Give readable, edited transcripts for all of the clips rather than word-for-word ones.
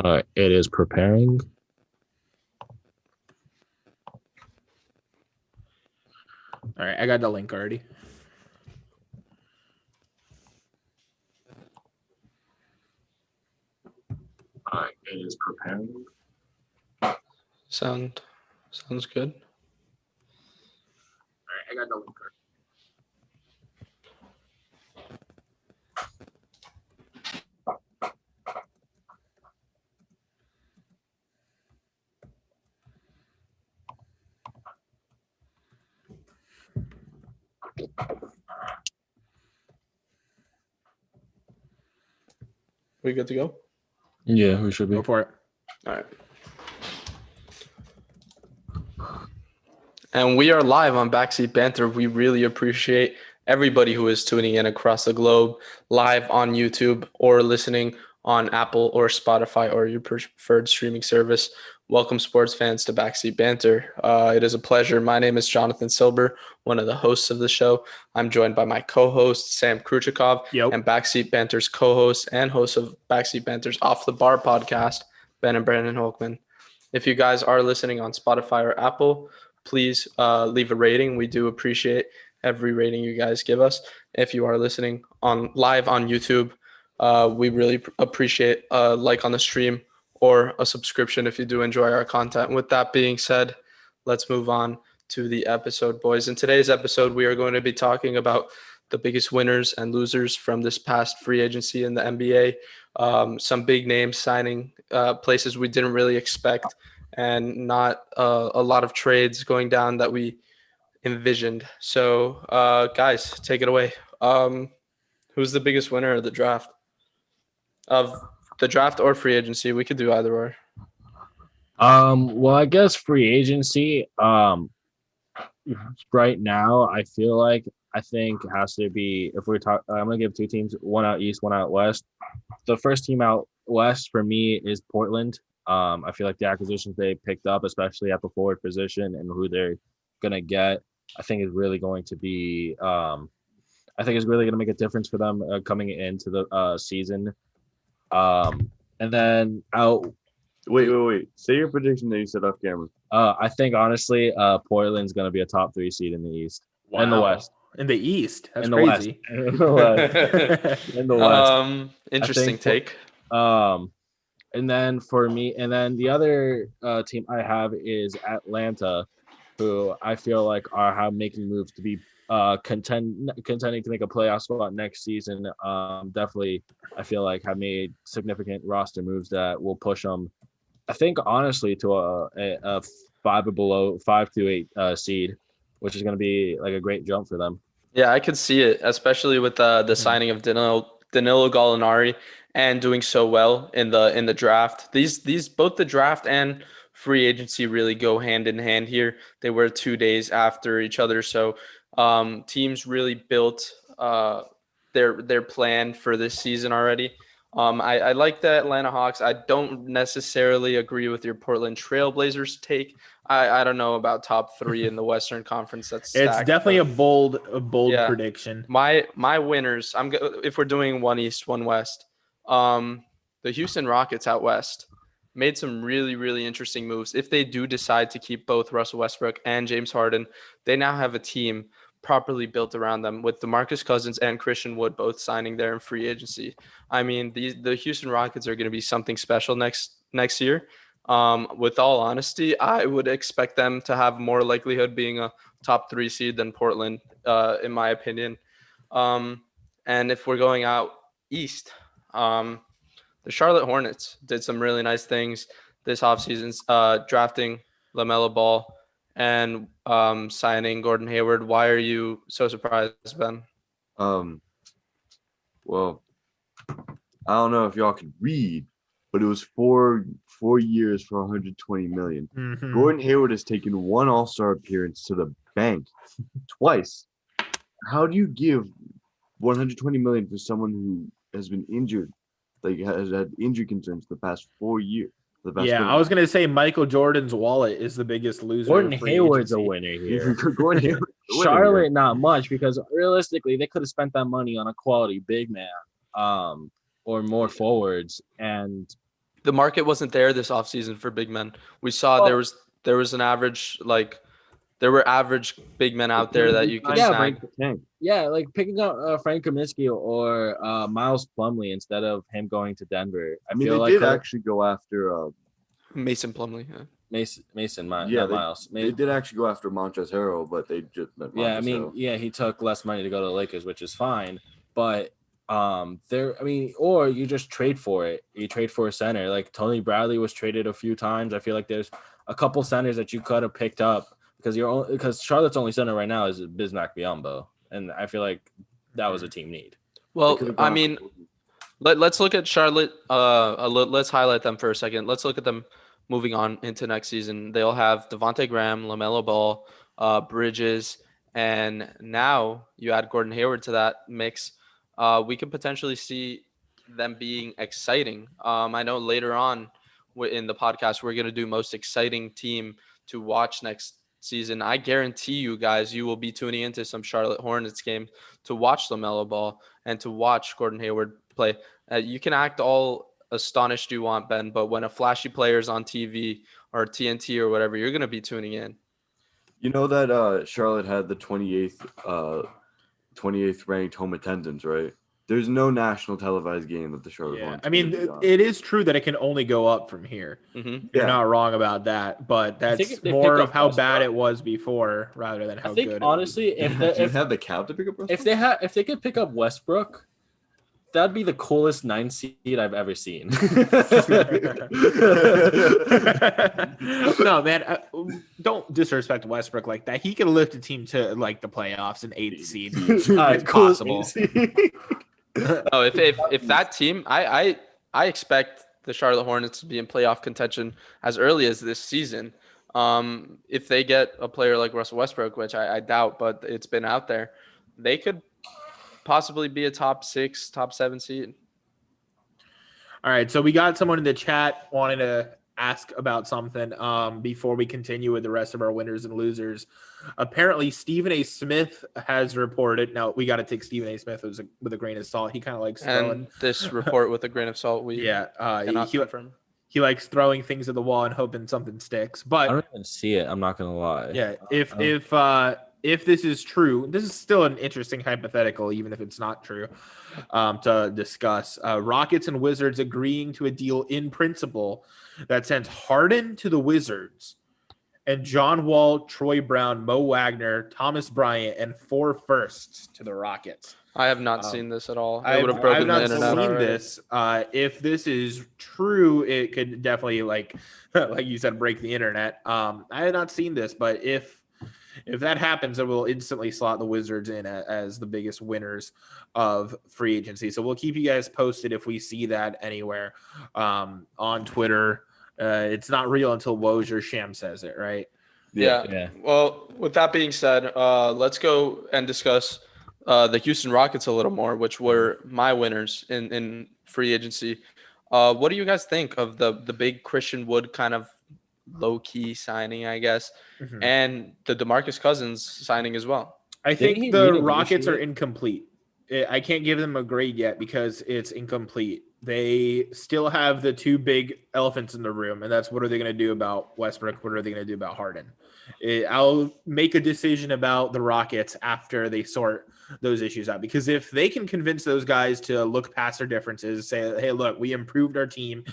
It is preparing. All right, I got the link already. It is preparing. Sounds good. All right, I got the link already. We good to go? Yeah, we should be. Go for it. All right. And we are live on Backseat Banter. We really appreciate everybody who is tuning in across the globe, live on YouTube or listening on Apple or Spotify or your preferred streaming service. Welcome, sports fans, to Backseat Banter. It is a pleasure. My name is Jonathan Silber, one of the hosts of the show. I'm joined by my co-host, Sam Kruchikov, and Backseat Banter's co-host and host of Backseat Banter's Off the Bar podcast, Ben and Brandon Holkman. If you guys are listening on Spotify or Apple, please leave a rating. We do appreciate every rating you guys give us. If you are listening on live on YouTube, we really appreciate a like on the stream or a subscription if you do enjoy our content. With that being said, let's move on to the episode, boys. In today's episode, we are going to be talking about the biggest winners and losers from this past free agency in the NBA. Some big names signing, places we didn't really expect, and not a lot of trades going down that we envisioned. So, guys, take it away. Who's the biggest winner of the draft? Of the draft or free agency? We could do either or. Well, I guess free agency. Right now, I think it has to be, if we're talking, I'm gonna give two teams, one out east, one out west. The first team out west for me is Portland. I feel like the acquisitions they picked up, especially at the forward position and who they're gonna get, I think is really going to be. I think it's really going to make a difference for them coming into the season. And then out. Wait. Say your prediction that you said off camera. I think honestly, Portland's going to be a top 3 seed in the East. Wow. In the West. In the East. That's in the crazy. West. In the West. Interesting take. And then for me, and then the other team I have is Atlanta, who I feel like are making moves to be contending to make a playoff spot next season. Definitely, I feel like have made significant roster moves that will push them, I think, honestly, to a 5 to 8 seed, which is going to be like a great jump for them. Yeah, I could see it, especially with the signing of Danilo Gallinari and doing so well in the draft. These both the draft and free agency really go hand in hand here. They were 2 days after each other, so teams really built their plan for this season already. I like the Atlanta Hawks. I don't necessarily agree with your Portland Trailblazers take. I don't know about top 3 in the Western Conference. It's definitely a bold prediction. My winners. If we're doing one East, one West. The Houston Rockets out west made some really, really interesting moves. If they do decide to keep both Russell Westbrook and James Harden, they now have a team properly built around them with DeMarcus Cousins and Christian Wood both signing there in free agency. I mean, the Houston Rockets are going to be something special next year. With all honesty, I would expect them to have more likelihood being a top 3 seed than Portland, in my opinion. And if we're going out east, the Charlotte Hornets did some really nice things this offseason, drafting LaMelo Ball and signing Gordon Hayward. Why are you so surprised, Ben? Well, I don't know if y'all could read, but it was 4 years for 120 million. Mm-hmm. Gordon Hayward has taken 1 All-Star appearance to the bank twice. How do you give 120 million for someone who has been injured, like has had injury concerns the past 4 years? I was going to say Michael Jordan's wallet is the biggest loser. Gordon Hayward's a winner here. Gordon Hayward, Charlotte, not much, because realistically, they could have spent that money on a quality big man, or more forwards. And the market wasn't there this offseason for big men. We saw Well- there was an average there were average big men out there that you could Yeah, snag. Yeah, like picking up Frank Kaminsky or Miles Plumlee instead of him going to Denver. I mean, feel they like did actually go after. Mason Plumlee. Yeah. Mason, not They, Miles. they did actually go after Montrezl Harrell, but they just meant Yeah, I Montrezl mean, Harrell. yeah, he took less money to go to the Lakers, which is fine. But or you just trade for it. You trade for a center. Like Tony Bradley was traded a few times. I feel like there's a couple centers that you could have picked up because Charlotte's only center right now is Bismack Biyombo, and I feel like that was a team need. Well, I mean, let's look at Charlotte. Let's highlight them for a second. Let's look at them moving on into next season. They'll have Devontae Graham, LaMelo Ball, Bridges, and now you add Gordon Hayward to that mix. We could potentially see them being exciting. I know later on in the podcast we're going to do most exciting team to watch next season. I guarantee you guys, you will be tuning into some Charlotte Hornets game to watch LaMelo Ball and to watch Gordon Hayward play. You can act all astonished you want, Ben, but when a flashy player is on TV or TNT or whatever, you're going to be tuning in. You know that Charlotte had the 28th ranked home attendance, right? There's no national televised game that the Charlotte Hornets. I mean, it is true that it can only go up from here. Mm-hmm. You're not wrong about that, but that's more of how bad it was before rather than how good. Honestly, if Do you have the cap to pick up Westbrook? if they could pick up Westbrook, that'd be the coolest 9 seed I've ever seen. No, man, don't disrespect Westbrook like that. He can lift a team to like the playoffs and 8th seed. It's possible. Oh, if that team, I expect the Charlotte Hornets to be in playoff contention as early as this season. If they get a player like Russell Westbrook, which I doubt, but it's been out there, they could possibly be a top 6, top 7 seed. All right, so we got someone in the chat wanting to ask about something before we continue with the rest of our winners and losers. Apparently, Stephen A. Smith has reported. Now, we got to take Stephen A. Smith with a grain of salt. He kind of likes throwing. And this report with a grain of salt, cannot confirm. He likes throwing things at the wall and hoping something sticks. But I don't even see it. I'm not gonna lie. Yeah, if this is true, this is still an interesting hypothetical, even if it's not true, to discuss. Rockets and Wizards agreeing to a deal in principle that sends Harden to the Wizards and John Wall, Troy Brown, Mo Wagner, Thomas Bryant, and 4 firsts to the Rockets. I have not seen this at all. I would have broken the internet seen already. this. If this is true, it could definitely, like you said, break the internet. I have not seen this, but if that happens, it will instantly slot the Wizards in as the biggest winners of free agency. So we'll keep you guys posted if we see that anywhere on Twitter. It's not real until Woj or Sham says it, right? Yeah. Well, with that being said, let's go and discuss the Houston Rockets a little more, which were my winners in free agency. What do you guys think of the big Christian Wood kind of low-key signing, I guess, and the DeMarcus Cousins signing as well? I think the Rockets are incomplete. I can't give them a grade yet because it's incomplete. They still have the 2 big elephants in the room, and that's what are they going to do about Westbrook? What are they going to do about Harden? I'll make a decision about the Rockets after they sort those issues out, because if they can convince those guys to look past their differences, say, hey, look, we improved our team.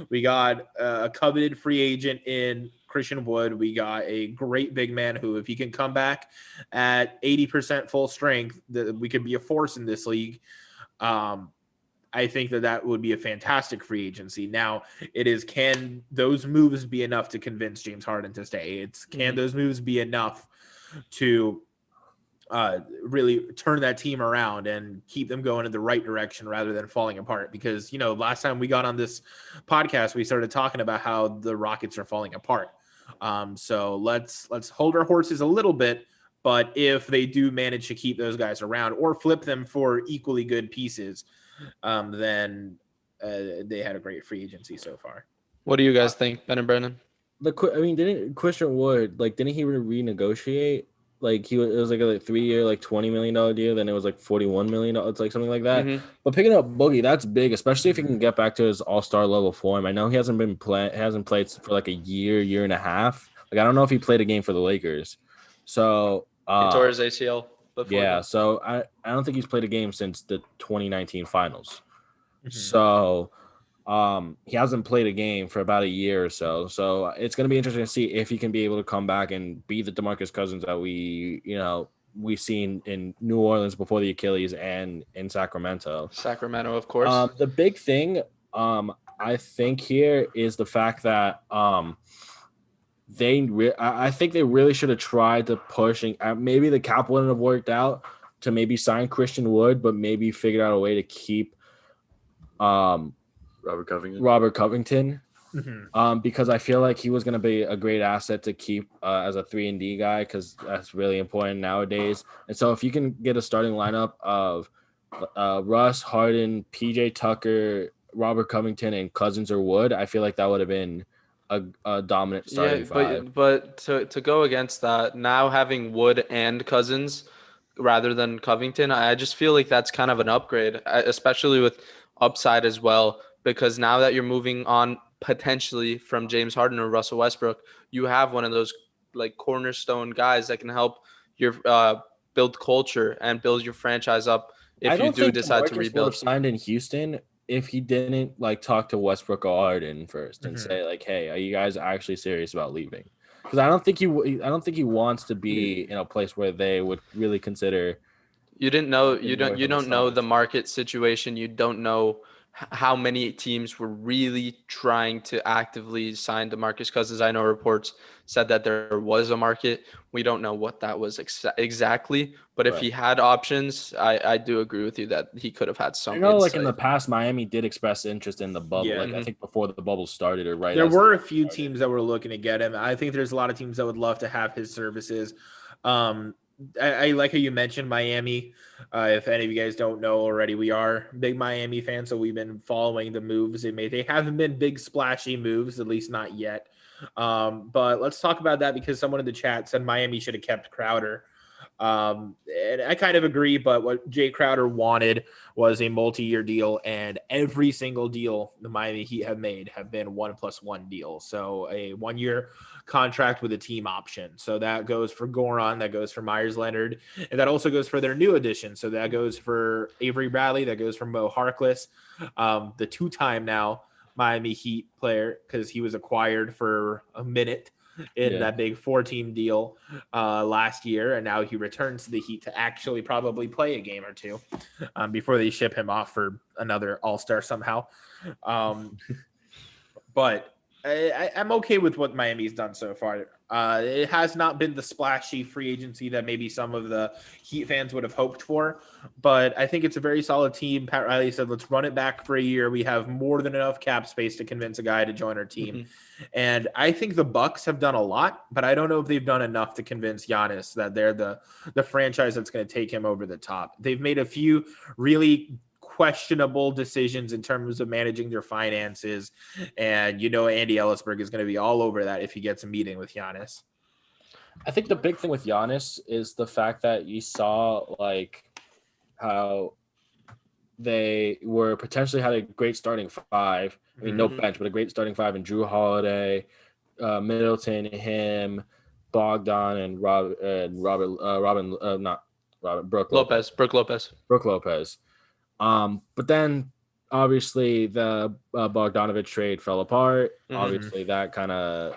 We got a coveted free agent in Christian Wood. We got a great big man who, if he can come back at 80% full strength, that we could be a force in this league. I think that would be a fantastic free agency. Now, it is, can those moves be enough to convince James Harden to stay? Can those moves be enough to really turn that team around and keep them going in the right direction rather than falling apart? Because, last time we got on this podcast, we started talking about how the Rockets are falling apart. So let's hold our horses a little bit. But if they do manage to keep those guys around or flip them for equally good pieces, then they had a great free agency so far. What do you guys think, Ben and Brennan? Didn't Christian Wood, didn't he renegotiate like it was like a 3-year, like $20 million deal. Then it was like $41 million. It's like something like that. Mhm. But picking up Boogie, that's big, especially if he can get back to his all-star level form. I know he hasn't played for like a year and a half. Like I don't know if he played a game for the Lakers. So He tore his ACL before. yeah, that. so I don't think he's played a game since the 2019 finals. Mhm. So he hasn't played a game for about a year or so. So it's going to be interesting to see if he can be able to come back and be the DeMarcus Cousins that we've seen in New Orleans before the Achilles and in Sacramento. Sacramento, of course. The big thing I think here is the fact that I think they really should have tried to push, and maybe the cap wouldn't have worked out to maybe sign Christian Wood, but maybe figured out a way to keep Robert Covington. Mhm. Because I feel like he was going to be a great asset to keep as a 3-and-D guy, because that's really important nowadays. And so if you can get a starting lineup of Russ, Harden, PJ Tucker, Robert Covington, and Cousins or Wood, I feel like that would have been a dominant starting five. But to go against that, now having Wood and Cousins rather than Covington, I just feel like that's kind of an upgrade, especially with upside as well, because now that you're moving on potentially from James Harden or Russell Westbrook, you have one of those like cornerstone guys that can help your build culture and build your franchise up I if you don't do think decide to DeMarcus would rebuild. have signed in Houston if he didn't like talk to Westbrook or Harden first and Mhm. say like, "Hey, are you guys actually serious about leaving?" Because I don't think he wants to be in a place where they would really consider. You didn't know Moving away you from the don't know the Suns. market situation. You don't know how many teams were really trying to actively sign DeMarcus Cousins. I know reports said that there was a market. We don't know what that was exactly, but if Right. he had options, I do agree with you that he could have had I some know, like in the insight. past, Miami did express interest in the bubble. Yeah. Like I Mhm. think before the bubble started, or right There as were the a few started. teams that were looking to get him. I think there's a lot of teams that would love to have his services. I like how you mentioned Miami. If any of you guys don't know already, we are big Miami fans, so we've been following the moves they made. They haven't been big splashy moves, at least not yet. But let's talk about that because someone in the chat said Miami should have kept Crowder. And I kind of agree, but what Jay Crowder wanted was a multi-year deal, and every single deal the Miami Heat have made have been 1+1 deals. So a 1-year contract with a team option. So that goes for Goran, that goes for Myers Leonard, and that also goes for their new addition. So that goes for Avery Bradley, that goes for Mo Harkless, the two-time now Miami Heat player because he was acquired for a minute in that big 4-team deal last year, and now he returns to the Heat to actually probably play a game or two before they ship him off for another All-Star somehow. But I'm okay with what Miami's done so far. It has not been the splashy free agency that maybe some of the Heat fans would have hoped for, but I think it's a very solid team. Pat Riley said, let's run it back for a year. We have more than enough cap space to convince a guy to join our team. Mhm. And I think the Bucks have done a lot, but I don't know if they've done enough to convince Giannis that they're the franchise that's going to take him over the top. They've made a few really questionable decisions in terms of managing their finances. And Andy Ellisberg is going to be all over that if he gets a meeting with Giannis. I think the big thing with Giannis is the fact that you saw like how they were potentially had a great starting five. I mean, no Mhm. bench, but a great starting five in Drew Holiday, Middleton, him, Bogdan, and Brooke Lopez. Brooke Lopez. Brooke Lopez. But then obviously the Bogdanovich trade fell apart. Mhm. Obviously that kind of,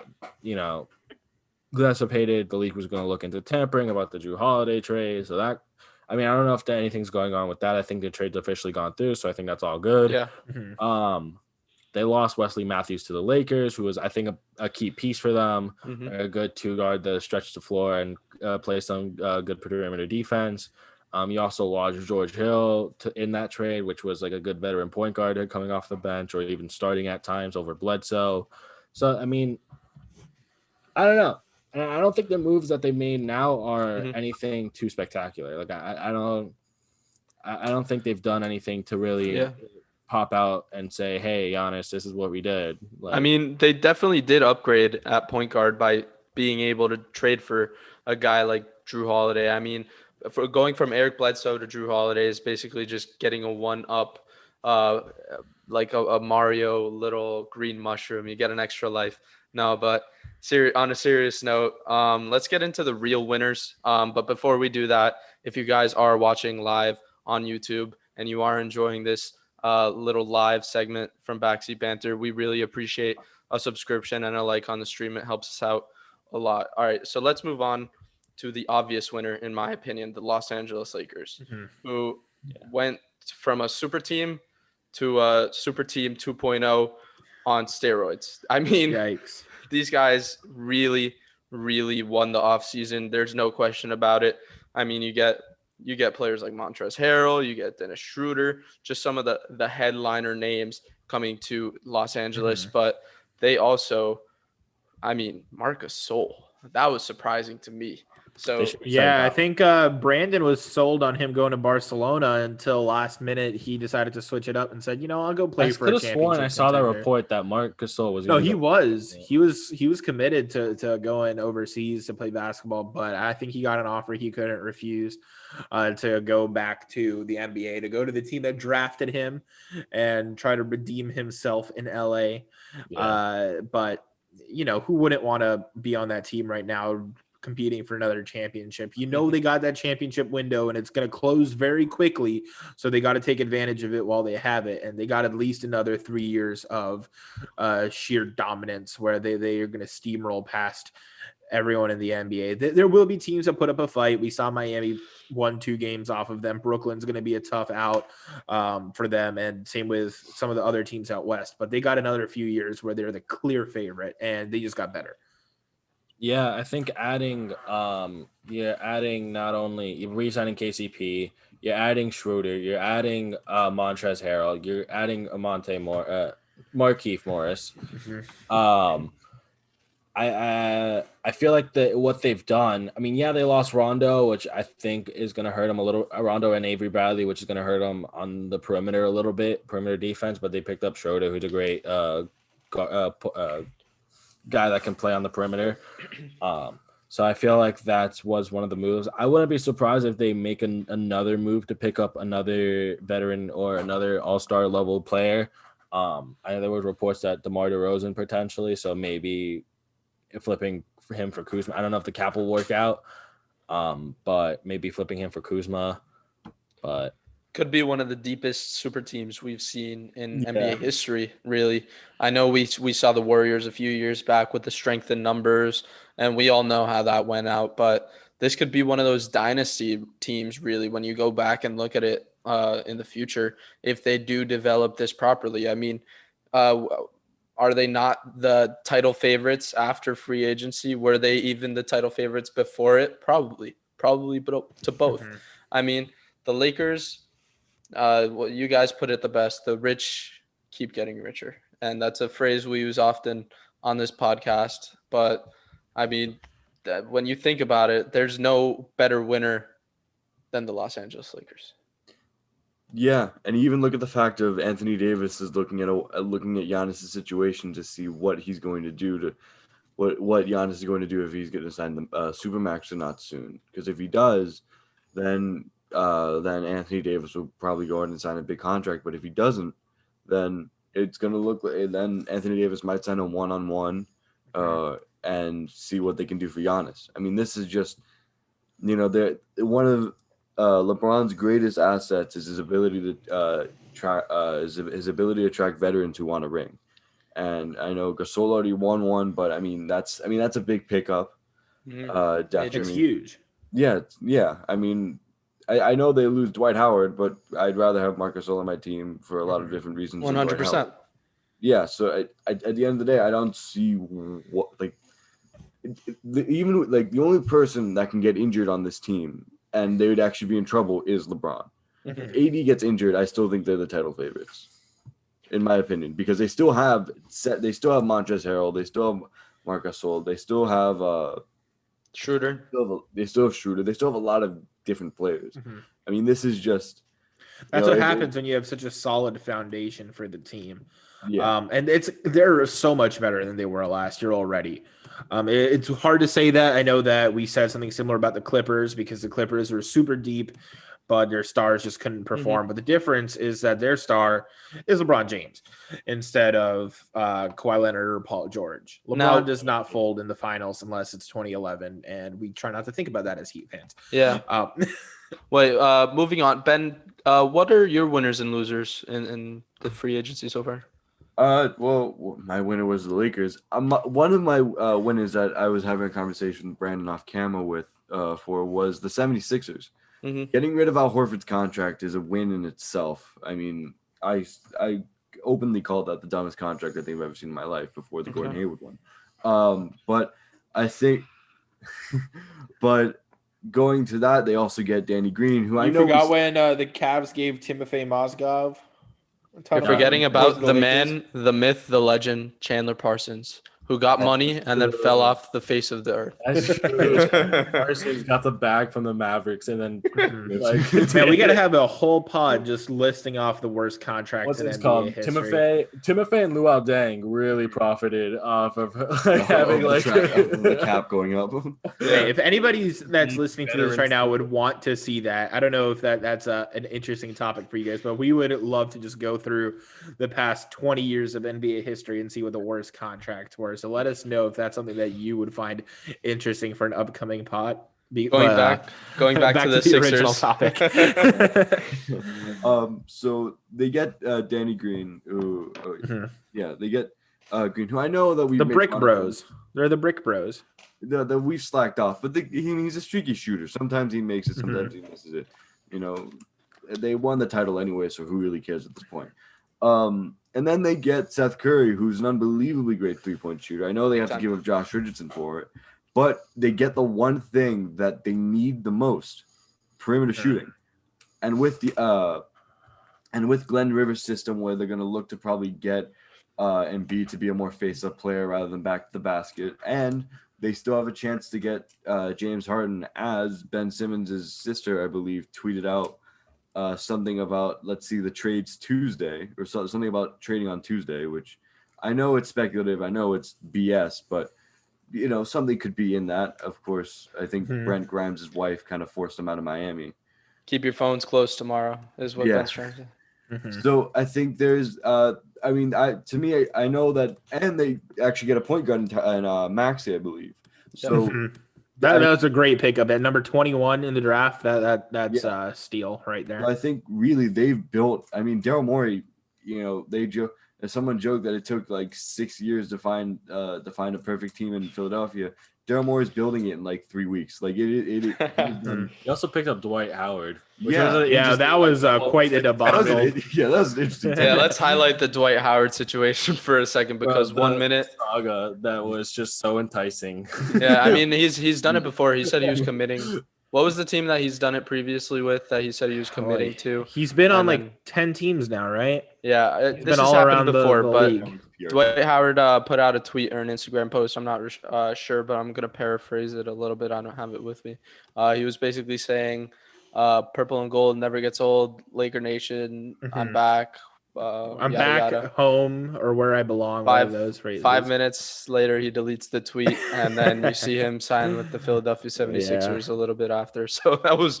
exacerbated. The league was going to look into tampering about the Drew Holiday trade. So that, I mean, I don't know if anything's going on with that. I think the trade's officially gone through. So I think that's all good. Yeah. They lost Wesley Matthews to the Lakers, who was, I think, a key piece for them. Mhm. A good two-guard that stretched the floor and play some good perimeter defense. You also lost George Hill in that trade, which was like a good veteran point guard coming off the bench or even starting at times over Bledsoe. So, I mean, I don't know. And I don't think the moves that they made now are Mhm. anything too spectacular. Like I don't think they've done anything to really Yeah. pop out and say, "Hey, Giannis, this is what we did." Like, I mean, they definitely did upgrade at point guard by being able to trade for a guy like Drew Holiday. I mean, for going from Eric Bledsoe to Drew Holiday is basically just getting a one-up, like a Mario little green mushroom. You get an extra life. No, but on a serious note, let's get into the real winners. But before we do that, if you guys are watching live on YouTube and you are enjoying this little live segment from Backseat Banter, we really appreciate a subscription and a like on the stream. It helps us out a lot. All right, so let's move on to the obvious winner, in my opinion, the Los Angeles Lakers, who went from a super team to a super team 2.0 on steroids. I mean, Yikes. These guys really, really won the offseason. There's no question about it. I mean, you get players like Montrezl Harrell, you get Dennis Schroeder, just some of the headliner names coming to Los Angeles, but they also, I mean, Marc Gasol, that was surprising to me. So yeah, I think Brandon was sold on him going to Barcelona until last minute. He decided to switch it up and said, I'll go play for a championship. Sworn I saw that report that Marc Gasol was. No, he was committed to going overseas to play basketball, but I think he got an offer he couldn't refuse to go back to the NBA, to go to the team that drafted him and try to redeem himself in LA. Yeah. But who wouldn't want to be on that team right now, competing for another championship? They got that championship window and it's going to close very quickly, so they got to take advantage of it while they have it, and they got at least another 3 years of sheer dominance where they are going to steamroll past everyone in the NBA. There will be teams that put up a fight. We saw Miami won 2 games off of them. Brooklyn's going to be a tough out for them, and same with some of the other teams out west, but they got another few years where they're the clear favorite, and they just got better. Yeah, I think adding not only you're re-signing KCP, you're adding Schroeder, you're adding Montrezl Harrell, you're adding Markieff Morris. I feel like what they've done. I mean, they lost Rondo, which I think is going to hurt them a little. Rondo and Avery Bradley, which is going to hurt them on the perimeter a little bit, perimeter defense. But they picked up Schroeder, who's a great guy that can play on the perimeter. So I feel like that was one of the moves. I wouldn't be surprised if they make another move to pick up another veteran or another all-star level player. I know there were reports that DeMar DeRozan potentially, so maybe flipping him for Kuzma. I don't know if the cap will work out, but maybe flipping him for Kuzma. But could be one of the deepest super teams we've seen in NBA history, really. I know we saw the Warriors a few years back with the strength in numbers, and we all know how that went out. But this could be one of those dynasty teams, really, when you go back and look at it in the future, if they do develop this properly. I mean, are they not the title favorites after free agency? Were they even the title favorites before it? Probably to both. I mean, the Lakers, well, you guys put it the best. The rich keep getting richer. And that's a phrase we use often on this podcast. But, I mean, when you think about it, there's no better winner than the Los Angeles Lakers. Yeah, and even look at the fact of Anthony Davis is looking at Giannis' situation to see what he's going to do what Giannis is going to do if he's going to sign the Supermax or not soon. Because if he does, then Anthony Davis will probably go ahead and sign a big contract. But if he doesn't, then it's going to look like then Anthony Davis might sign a one-on-one and see what they can do for Giannis. I mean, this is just, one of LeBron's greatest assets is his ability to his ability to attract veterans who want a ring. And I know Gasol already won one, but I mean that's a big pickup. It's huge. Yeah. I mean, I know they lose Dwight Howard, but I'd rather have Marc Gasol on my team for a lot of different reasons. 100%. Yeah. So at the end of the day, I don't see what the only person that can get injured on this team and they would actually be in trouble is LeBron. If AD gets injured, I still think they're the title favorites, in my opinion, because they still have Montrezl Harrell, they still have Marc Gasol, they still have Schroeder. They still have Schroeder. They still have a lot of different players. I mean, this is just that's what happens when you have such a solid foundation for the team. Yeah, and they're so much better than they were last year already. It's hard to say that. I know that we said something similar about the Clippers because the Clippers were super deep, but their stars just couldn't perform. But the difference is that their star is LeBron James instead of Kawhi Leonard or Paul George. LeBron does not fold in the finals unless it's 2011, and we try not to think about that as Heat fans. Yeah. Wait, moving on. Ben, what are your winners and losers in the free agency so far? Well, my winner was the Lakers. One of my winners that I was having a conversation with Brandon off camera with for was the 76ers. Mm-hmm. Getting rid of Al Horford's contract is a win in itself. I mean, I openly called that the dumbest contract I think I've ever seen in my life before the Gordon Hayward one. But I think, but going to that, they also get Danny Green, who I know. You forgot when the Cavs gave Timofey Mozgov. You're forgetting about the man, the myth, the legend, Chandler Parsons, who got money and then fell off the face of the earth. That's true. Parsons got the bag from the Mavericks, and then man, we got to have a whole pod just listing off the worst contracts. What's in this NBA called? history. Timofey and Luol Deng really profited off of having the cap going up. Hey, if anybody's that's listening to this right now would want to see that, I don't know if that's an interesting topic for you guys, but we would love to just go through the past 20 years of NBA history and see what the worst contracts were. So let us know if that's something that you would find interesting for an upcoming pod. Going back to the original Sixers. topic. So they get Danny Green. They get Green, who I know that we the Brick Bros. They're the Brick Bros. That we've slacked off, but he's a streaky shooter. Sometimes he makes it, sometimes he misses it. You know, they won the title anyway, so who really cares at this point? And then they get Seth Curry, who's an unbelievably great three-point shooter. I know they have to give up Josh Richardson for it, but they get the one thing that they need the most: perimeter shooting. And with Glenn Rivers' system, where they're going to look to probably get Embiid to be a more face-up player rather than back to the basket, and they still have a chance to get James Harden, as Ben Simmons' sister, I believe, tweeted out something about, the trades Tuesday, or something about trading on Tuesday, which I know it's speculative. I know it's BS, but, you know, something could be in that. Of course, I think Brent Grimes' wife kind of forced him out of Miami. Keep your phones close tomorrow is what Ben's trying to say. So I think there's, I know that, and they actually get a point guard in Maxey, I believe. So that was a great pickup at number 21 in the draft. That's a steal right there. I think really they've built. I mean, Daryl Morey. You know, someone joked that it took like 6 years to find a perfect team in Philadelphia. Daryl Morey's building it in like 3 weeks. Like it He also picked up Dwight Howard. That was quite a debacle. That was an interesting. Let's highlight the Dwight Howard situation for a second, because 1 minute saga that was just so enticing. I mean, he's done it before. He said he was committing. What was the team that he's done it previously with that he said he was committing to? He's been on like 10 teams now, right? Yeah, this been has all happened around before, the but league. Dwight Howard put out a tweet or an Instagram post. I'm not sure, but I'm going to paraphrase it a little bit. I don't have it with me. He was basically saying, purple and gold never gets old. Laker Nation, I'm back. I'm back home, or where I belong. 5 minutes later, he deletes the tweet, and then you see him sign with the Philadelphia 76ers a little bit after. So that was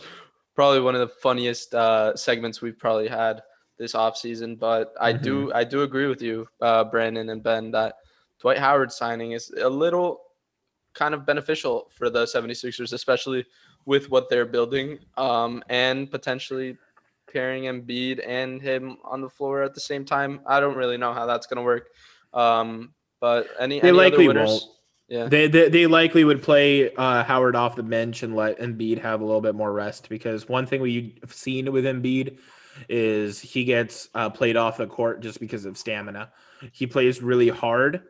probably one of the funniest segments we've probably had this offseason. But I do agree with you, Brandon and Ben, that Dwight Howard signing is a little kind of beneficial for the 76ers, especially with what they're building, and potentially pairing Embiid and him on the floor at the same time. I don't really know how that's going to work. But any likely other winners? Won't. Yeah, they likely would play Howard off the bench and let Embiid have a little bit more rest, because one thing we've seen with Embiid is he gets played off the court just because of stamina. He plays really hard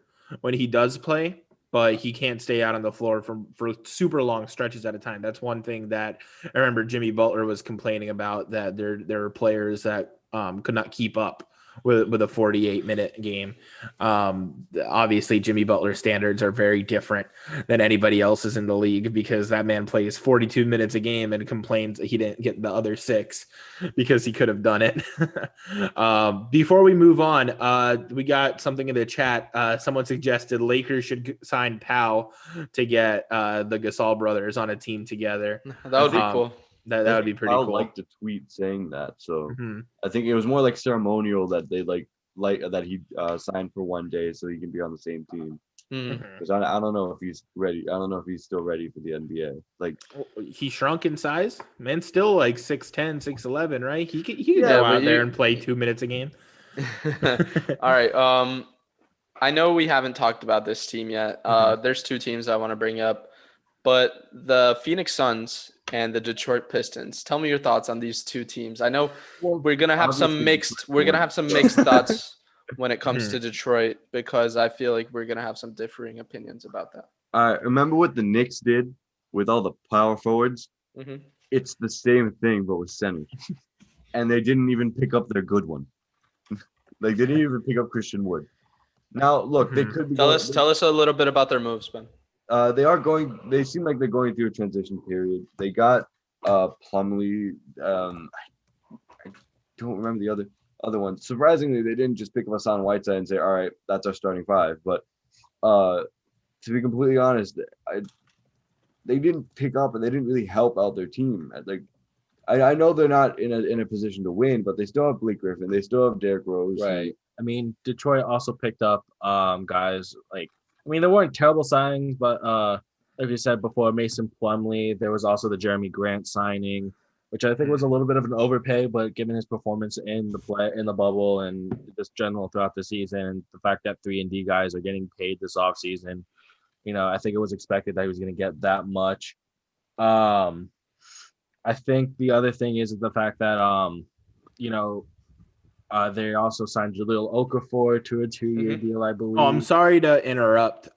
when he does play, but he can't stay out on the floor for super long stretches at a time. That's one thing that I remember Jimmy Butler was complaining about, that there were players that could not keep up with a 48-minute game. Obviously, Jimmy Butler's standards are very different than anybody else's in the league because that man plays 42 minutes a game and complains that he didn't get the other 6 because he could have done it. Before we move on, we got something in the chat. Someone suggested Lakers should sign Powell to get the Gasol brothers on a team together. That would be cool. That would be pretty cool. Liked a tweet saying that, so Mhm. I think it was more like ceremonial that they like that he signed for one day so he can be on the same team. Mm. Because I don't know if he's ready. I don't know if he's still ready for the NBA. Like He shrunk in size. Man's still like 6'10", 6'11", right? He could Yeah, go but out there and play 2 minutes a game. All right. I know we haven't talked about this team yet. There's 2 teams I want to bring up, but the Phoenix Suns and the Detroit Pistons. Tell me your thoughts on these 2 teams. I know we're gonna have some mixed thoughts when it comes to Detroit because I feel like we're gonna have some differing opinions about that. remember what the Knicks did with all the power forwards? Mhm. It's the same thing but with centers, and they didn't even pick up their good one. Like they didn't even pick up Christian Wood. Now look, they could be Tell us a little bit about their moves, Ben. They seem like they're going through a transition period. They got Plumlee. I don't remember the other one. Surprisingly, they didn't just pick up Hassan Whiteside and say, all right, that's our starting 5. But to be completely honest, they didn't pick up and they didn't really help out their team. Like I know they're not in a position to win, but they still have Blake Griffin. They still have Derrick Rose. Right. I mean, Detroit also picked up guys like, I mean, they weren't terrible signings, but like you said before, Mason Plumlee. There was also the Jeremy Grant signing, which I think was a little bit of an overpay, but given his performance in the bubble and just general throughout the season, the fact that 3-and-D guys are getting paid this offseason, I think it was expected that he was going to get that much. I think the other thing is the fact that they also signed Jahlil Okafor to a 2-year deal, I believe. Oh, I'm sorry to interrupt.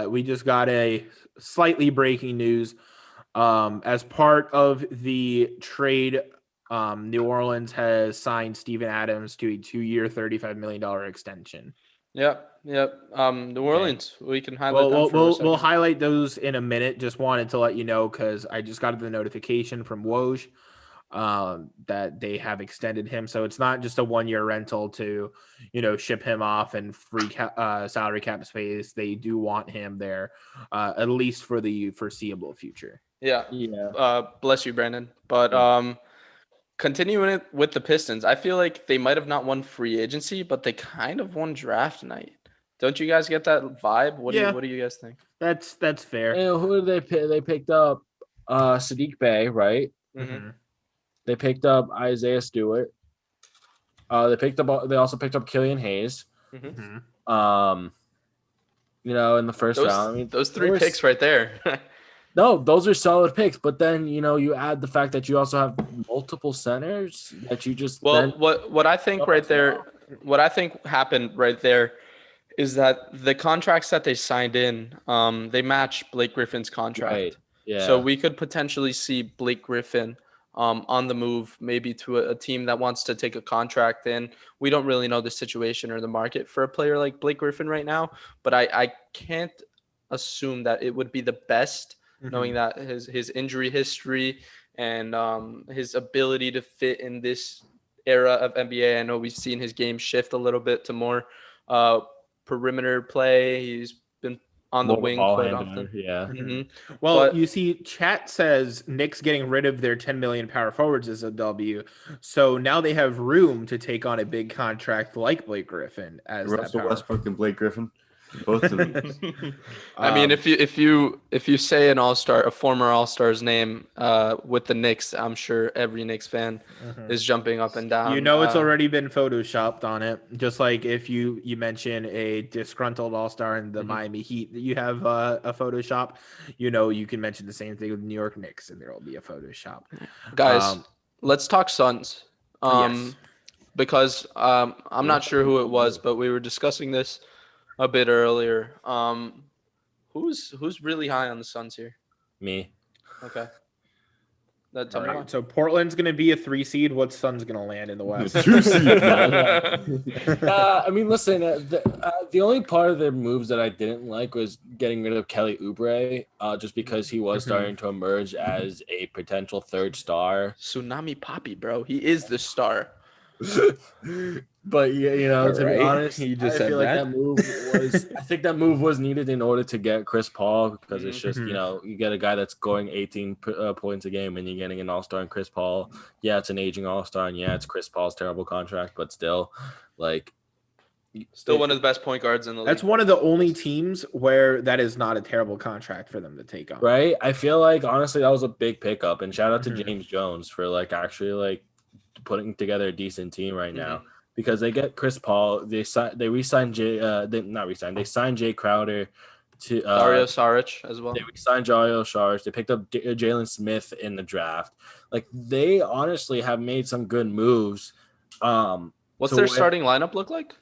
We just got a slightly breaking news. As part of the trade, New Orleans has signed Steven Adams to a 2-year, $35 million extension. Yep. New Orleans. We can highlight them for a second. We'll highlight those in a minute. Just wanted to let you know because I just got the notification from Woj that they have extended him. So it's not just a 1-year rental to, ship him off and free salary cap space. They do want him there at least for the foreseeable future. Yeah. Bless you, Brandon. But continuing it with the Pistons, I feel like they might have not won free agency, but they kind of won draft night. Don't you guys get that vibe? What do you guys think? That's fair. And who did they pick? They picked up Sadiq Bey, right? Mm-hmm. They picked up Isaiah Stewart. They also picked up Killian Hayes. Mm-hmm. In the first round. I mean, those 3 picks right there. No, those are solid picks. But then you add the fact that you also have multiple centers that you just. Well, what I think right there, what I think happened right there, is that the contracts that they signed in, they match Blake Griffin's contract. Right. Yeah. So we could potentially see Blake Griffin on the move, maybe to a team that wants to take a contract in. We don't really know the situation or the market for a player like Blake Griffin right now, but I can't assume that it would be the best, knowing that his injury history and his ability to fit in this era of NBA. I know we've seen his game shift a little bit to more perimeter play. He's been on the wing quite often. Yeah. Mm-hmm. Well, you see, chat says Knicks getting rid of their 10 million power forwards is a W. So now they have room to take on a big contract like Blake Griffin as Russell Westbrook and Blake Griffin. Both of them. I mean, if you say a former All-Star's name with the Knicks, I'm sure every Knicks fan is jumping up and down. It's already been photoshopped on it. Just like if you mention a disgruntled All-Star in the Miami Heat that you have a Photoshop, you can mention the same thing with the New York Knicks and there will be a Photoshop. Guys, let's talk Suns. Yes. Because I'm not sure who it was, but we were discussing this a bit earlier. Who's really high on the Suns here? Me. Okay. Tell All me why. right, so Portland's going to be a 3 seed. What Sun's going to land in the West? 2 seed, I mean, listen, the only part of their moves that I didn't like was getting rid of Kelly Oubre, just because he was starting to emerge as a potential third star. Tsunami Poppy, bro. He is the star. But yeah, to be Right. honest, You just I said feel like that. that move was. I think that move was needed in order to get Chris Paul, because it's just you get a guy that's scoring 18 points a game, and you're getting an all-star in Chris Paul. Yeah, it's an aging all-star, and yeah, it's Chris Paul's terrible contract, but still, like, Still one of the best point guards in the league. That's one of the only teams where that is not a terrible contract for them to take on. right. I feel like honestly that was a big pickup, and shout out to James Jones for actually putting together a decent team right now. Because they get Chris Paul, they re-signed They signed Jay Crowder to Dario Saric as well. They re-signed Dario Saric. They picked up Jalen Smith in the draft. Like, they honestly have made some good moves. What's their starting lineup look like?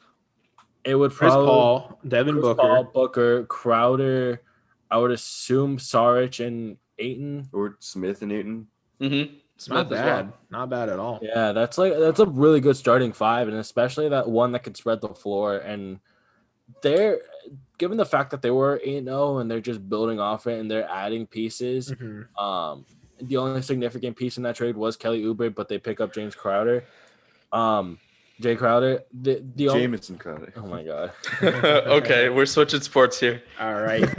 It would Chris probably Paul, Devin Chris Booker. Paul, Booker, Crowder. I would assume Saric and Ayton. or Smith and Ayton. It's not Smith as well. bad. Not bad at all. Yeah, that's a really good starting five, and especially that one that can spread the floor. And they're given the fact that they were 8-0 and they're just building off it and they're adding pieces. The only significant piece in that trade was Kelly Oubre, but they pick up James Crowder. Jay Crowder. The Jamison Crowder. Oh my god. Okay, we're switching sports here. All right.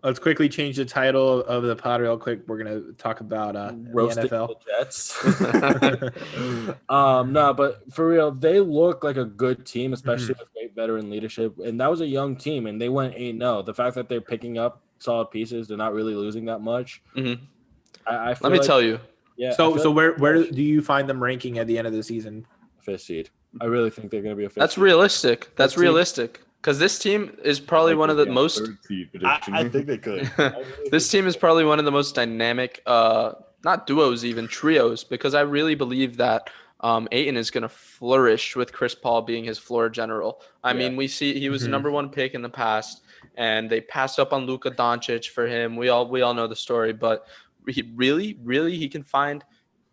Let's quickly change the title of the pod real quick. We're gonna talk about the roasting NFL. the Jets. No, but for real, they look like a good team, especially with great veteran leadership. And that was a young team, and they went 8-0. The fact that they're picking up solid pieces, they're not really losing that much. I feel Let me tell you. Yeah. So where do you find them ranking at the end of the season? 5th seed. I really think they're going to be a 5th That's seed. realistic. That's realistic. Because this team is probably one of the most. 3rd seed prediction. I think they could. This team is probably one of the most dynamic, not duos, even trios, because I really believe that Ayton is going to flourish with Chris Paul being his floor general. I mean, we see he was the number 1 pick in the past, and they passed up on Luka Doncic for him. We all know the story, but he really can find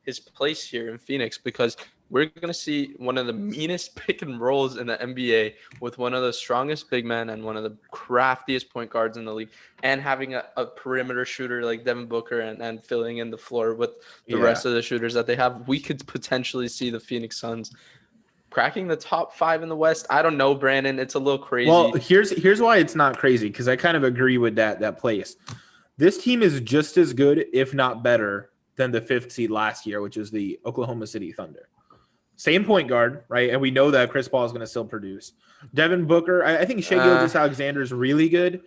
his place here in Phoenix, because we're going to see one of the meanest pick and rolls in the NBA with one of the strongest big men and one of the craftiest point guards in the league, and having a perimeter shooter like Devin Booker and filling in the floor with the rest of the shooters that they have. We could potentially see the Phoenix Suns cracking the top 5 in the West. I don't know, Brandon. It's a little crazy. Well, here's why it's not crazy, because I kind of agree with that place. This team is just as good, if not better, than the 5th seed last year, which is the Oklahoma City Thunder. Same point guard, right? And we know that Chris Paul is going to still produce. Devin Booker, I think Shai Gilgeous-Alexander is really good,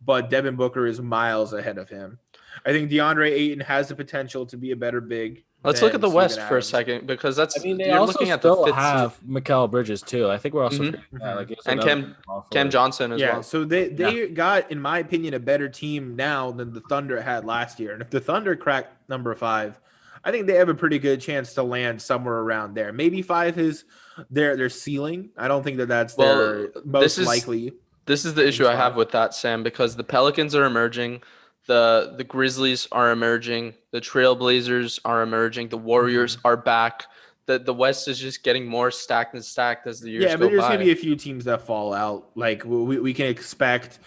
but Devin Booker is miles ahead of him. I think DeAndre Ayton has the potential to be a better big. Let's look at the Steven West for a Adams. second, because that's I mean, they you're also looking at the still 5th have Mikal Bridges too. I think we're also forgetting that. and Cam Johnson as well. So they got, in my opinion, a better team now than the Thunder had last year. And if the Thunder crack number 5, I think they have a pretty good chance to land somewhere around there. Maybe 5 is their ceiling. I don't think that's their most likely. This is the issue I have with that, Sam, because the Pelicans are emerging, the Grizzlies are emerging, the Trailblazers are emerging, the Warriors are back. The West is just getting more stacked and stacked as the years go by. Yeah, but there's going to be a few teams that fall out. Like we can expect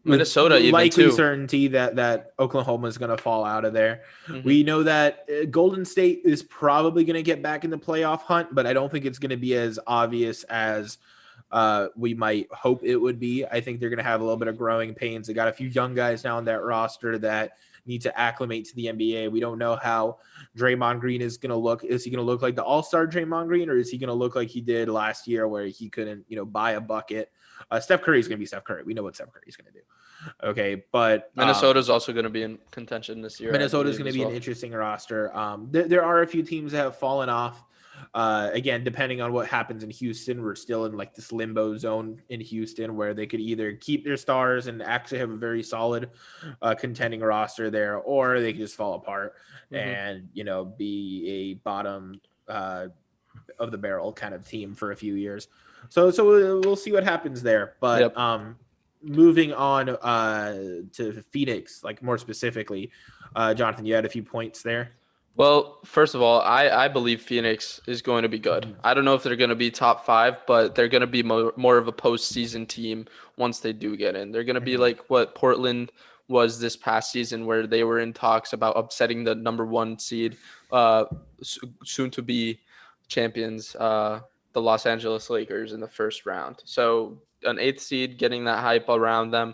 Minnesota, with even likely too. certainty that Oklahoma is going to fall out of there. We know that Golden State is probably going to get back in the playoff hunt, but I don't think it's going to be as obvious as we might hope it would be. I think they're going to have a little bit of growing pains. They got a few young guys now on that roster that need to acclimate to the NBA. We don't know how Draymond Green is going to look. Is he going to look like the all-star Draymond Green, or is he going to look like he did last year where he couldn't, buy a bucket? Steph Curry is going to be Steph Curry. We know what Steph Curry is going to do. Okay, but Minnesota's also going to be in contention this year. Minnesota is going to be an interesting roster. There are a few teams that have fallen off. Again, depending on what happens in Houston, we're still in like this limbo zone in Houston where they could either keep their stars and actually have a very solid contending roster there, or they could just fall apart and be a bottom of the barrel kind of team for a few years. So we'll see what happens there. But moving on to Phoenix, like more specifically, Jonathan, you had a few points there. Well, first of all, I believe Phoenix is going to be good. I don't know if they're going to be top 5, but they're going to be more of a postseason team once they do get in. They're going to be like what Portland was this past season, where they were in talks about upsetting the number 1 seed, soon to be champions, the Los Angeles Lakers in the first round. So an 8th seed, getting that hype around them,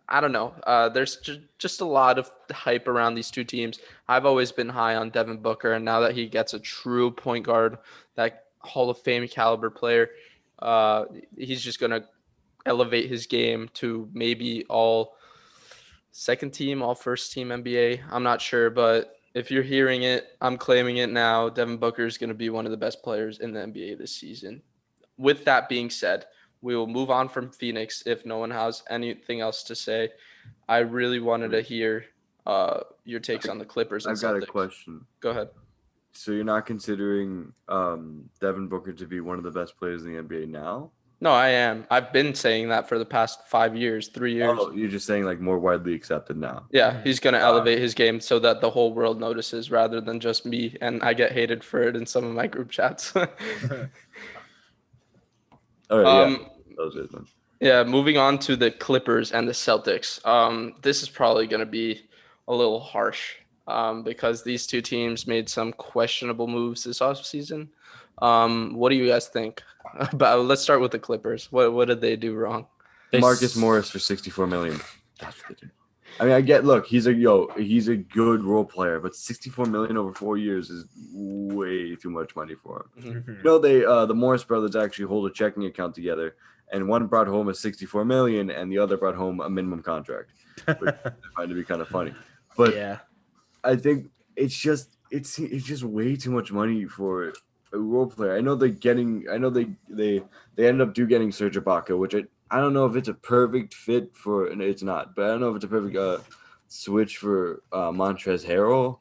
I don't know. There's just a lot of hype around these two teams. I've always been high on Devin Booker, and now that he gets a true point guard, that Hall of Fame caliber player, he's just going to elevate his game to maybe all second team, all first team NBA. I'm not sure, but if you're hearing it, I'm claiming it now. Devin Booker is going to be one of the best players in the NBA this season. With that being said, we will move on from Phoenix if no one has anything else to say. I really wanted to hear your takes on the Clippers and I've got Celtics. a question. Go ahead. So you're not considering Devin Booker to be one of the best players in the NBA now? No, I am. I've been saying that for the past 5 years, 3 years. Oh, you're just saying like more widely accepted now. Yeah, he's going to elevate his game so that the whole world notices rather than just me, and I get hated for it in some of my group chats. All right, yeah. That was it then. Yeah, moving on to the Clippers and the Celtics. This is probably going to be a little harsh because these two teams made some questionable moves this offseason. What do you guys think? Let's start with the Clippers. What did they do wrong? Marcus Morris for $64 million. That's what they did. I mean, look, he's a good role player, but $64 million over 4 years is way too much money for him. Mhm. You know, the Morris brothers actually hold a checking account together, and one brought home a $64 million, and the other brought home a minimum contract, which I find to be kind of funny. But Yeah. I think it's just way too much money for a role player. I know they end up getting Serge Ibaka, which I don't know if it's a perfect fit for, and it's not, but I don't know if it's a perfect switch for Montrezl Harrell,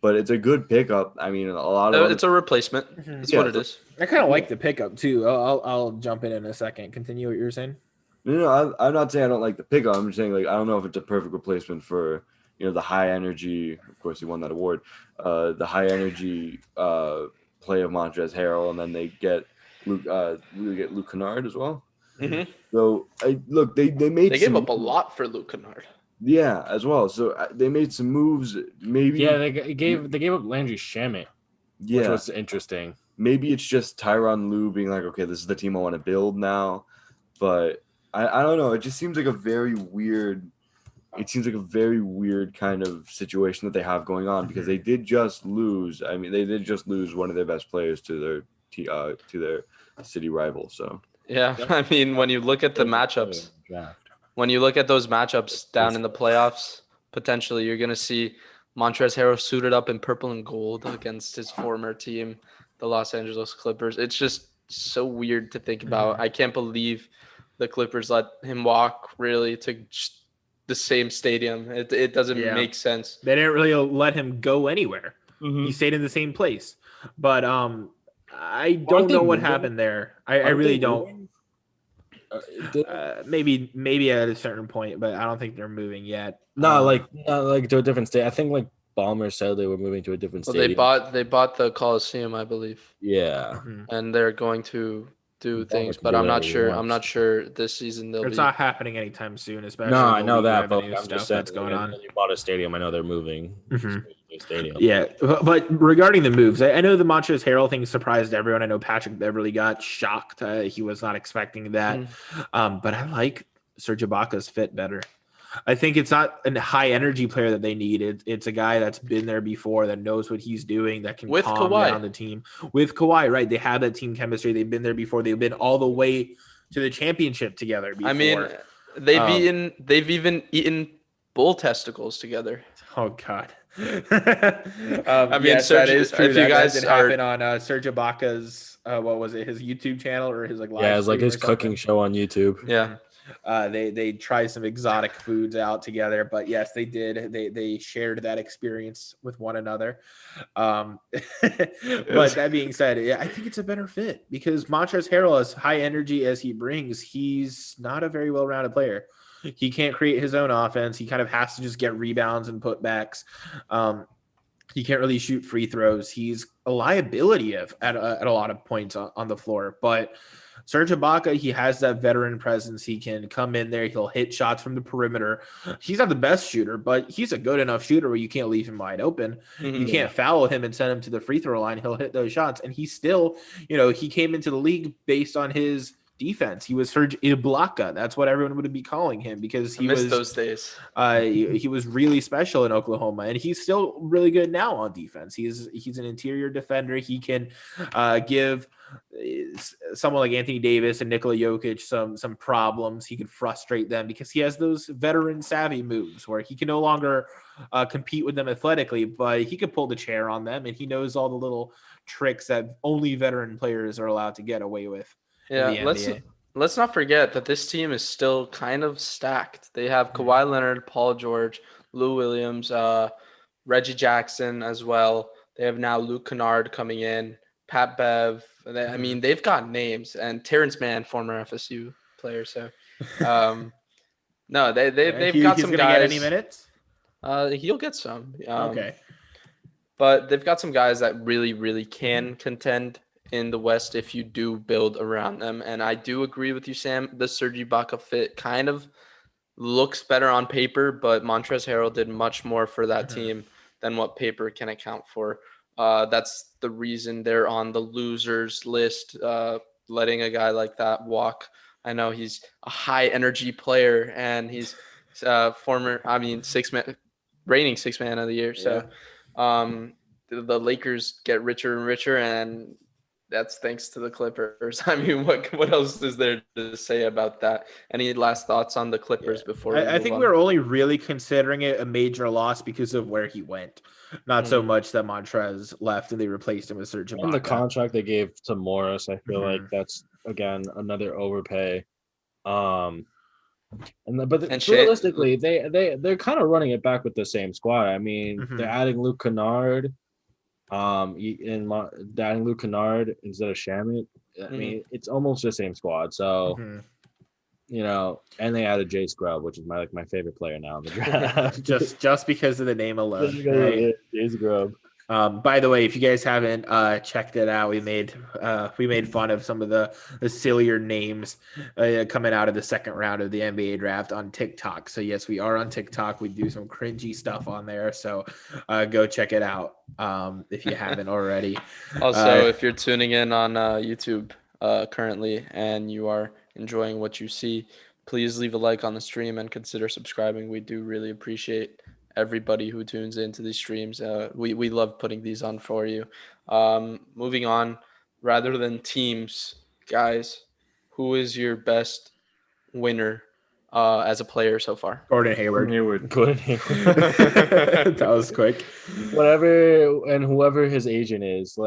but it's a good pickup. I mean, It's a replacement. That's what it is. I kind of like the pickup too. I'll jump in a second. Continue what you were saying. No, I'm not saying I don't like the pickup. I'm just saying like I don't know if it's a perfect replacement for the high energy. Of course, he won that award. The high energy play of Montrezl Harrell, and then they get Luke Kennard as well. Mm-hmm. So they gave up a lot for Luke Kennard. Yeah, as well. So they made some moves. Maybe they gave up Landry Shamet, which was interesting. Maybe it's just Tyronn Lue being like, okay, this is the team I want to build now. But I don't know. It just seems like a very weird. It seems like a very weird kind of situation that they have going on because they did just lose. I mean, they did just lose one of their best players to their city rival. So. Yeah, I mean, when you look at the matchups, when you look at those matchups down in the playoffs, potentially you're going to see Montrezl Harrell suited up in purple and gold against his former team, the Los Angeles Clippers. It's just so weird to think about. I can't believe the Clippers let him walk really to the same stadium. It doesn't make sense. They didn't really let him go anywhere. Mm-hmm. He stayed in the same place. But I don't know what happened there. I really don't. Maybe at a certain point, but I don't think they're moving yet. Not like to a different state. I think like Ballmer said they were moving to a different state. They bought the Coliseum, I believe. Yeah, and they're going to do things, but I'm not sure. I'm not sure this season they'll. It's not happening anytime soon, especially. No, I know that, but I'm just saying that's going on. You bought a stadium. I know they're moving. Stadium. Yeah, but regarding the moves, I know the Montrezl Harrell thing surprised everyone. I know Patrick Beverley got shocked. He was not expecting that. But I like Serge Ibaka's fit better. I think it's not a high energy player that they need. It's a guy that's been there before, that knows what he's doing, that can calm down the team. With Kawhi, right? They have that team chemistry. They've been there before. They've been all the way to the championship together before. I mean, they've even eaten bull testicles together. Oh God. I mean, yes, Serge, that is true. if you guys did are happen on Serge Ibaka's what was it? His YouTube channel or his like live it's like stream his or cooking something? show on YouTube. Yeah. They try some exotic foods out together, but yes, they did. They shared that experience with one another. But that being said, yeah, I think it's a better fit because Montrezl Harrell, as high energy as he brings, he's not a very well-rounded player. He can't create his own offense. He kind of has to just get rebounds and putbacks. He can't really shoot free throws. He's a liability at a lot of points on the floor. But Serge Ibaka, he has that veteran presence. He can come in there. He'll hit shots from the perimeter. He's not the best shooter, but he's a good enough shooter where you can't leave him wide open. You can't foul him and send him to the free throw line. He'll hit those shots. And he still, he came into the league based on his defense. He was Serge Ibaka. That's what everyone would be calling him because he was those days. He was really special in Oklahoma, and he's still really good now on defense. He's an interior defender. He can give someone like Anthony Davis and Nikola Jokic some problems. He can frustrate them because he has those veteran savvy moves where he can no longer compete with them athletically, but he could pull the chair on them, and he knows all the little tricks that only veteran players are allowed to get away with. Yeah, let's not forget that this team is still kind of stacked. They have Kawhi Leonard, Paul George, Lou Williams, Reggie Jackson as well. They have now Luke Kennard coming in, Pat Bev. I mean, they've got names, and Terrence Mann, former FSU player. So, no, they've got some guys. Get any minutes? He'll get some. Okay, but they've got some guys that really, really can contend in the West if you do build around them. And I do agree with you, Sam. The Serge Ibaka fit kind of looks better on paper, but Montrezl Harrell did much more for that team than what paper can account for. That's the reason they're on the losers list, letting a guy like that walk. I know he's a high energy player, and he's reigning sixth man of the year. So the Lakers get richer and richer, and that's thanks to the Clippers. I mean, what else is there to say about that? Any last thoughts on the Clippers before I think we're only really considering it a major loss because of where he went. Not so much that Montrez left and they replaced him with Serge Ibaka. And the contract they gave to Morris, I feel like that's again another overpay. But realistically, they're kind of running it back with the same squad. I mean, they're adding Luke Kennard. Adding Luke Kennard instead of Shamit. I mean, it's almost the same squad. So, and they added Jay Scrub, which is my favorite player now in the draft. just because of the name alone. Right? Jay Scrub. By the way, if you guys haven't checked it out, we made fun of some of the sillier names coming out of the second round of the NBA draft on TikTok. So yes, we are on TikTok. We do some cringy stuff on there. So go check it out if you haven't already. Also, if you're tuning in on YouTube currently and you are enjoying what you see, please leave a like on the stream and consider subscribing. We do really appreciate everybody who tunes into these streams. We love putting these on for you. Moving on, rather than teams, guys, who is your best winner as a player so far? Gordon Hayward. That was quick. Whoever his agent is,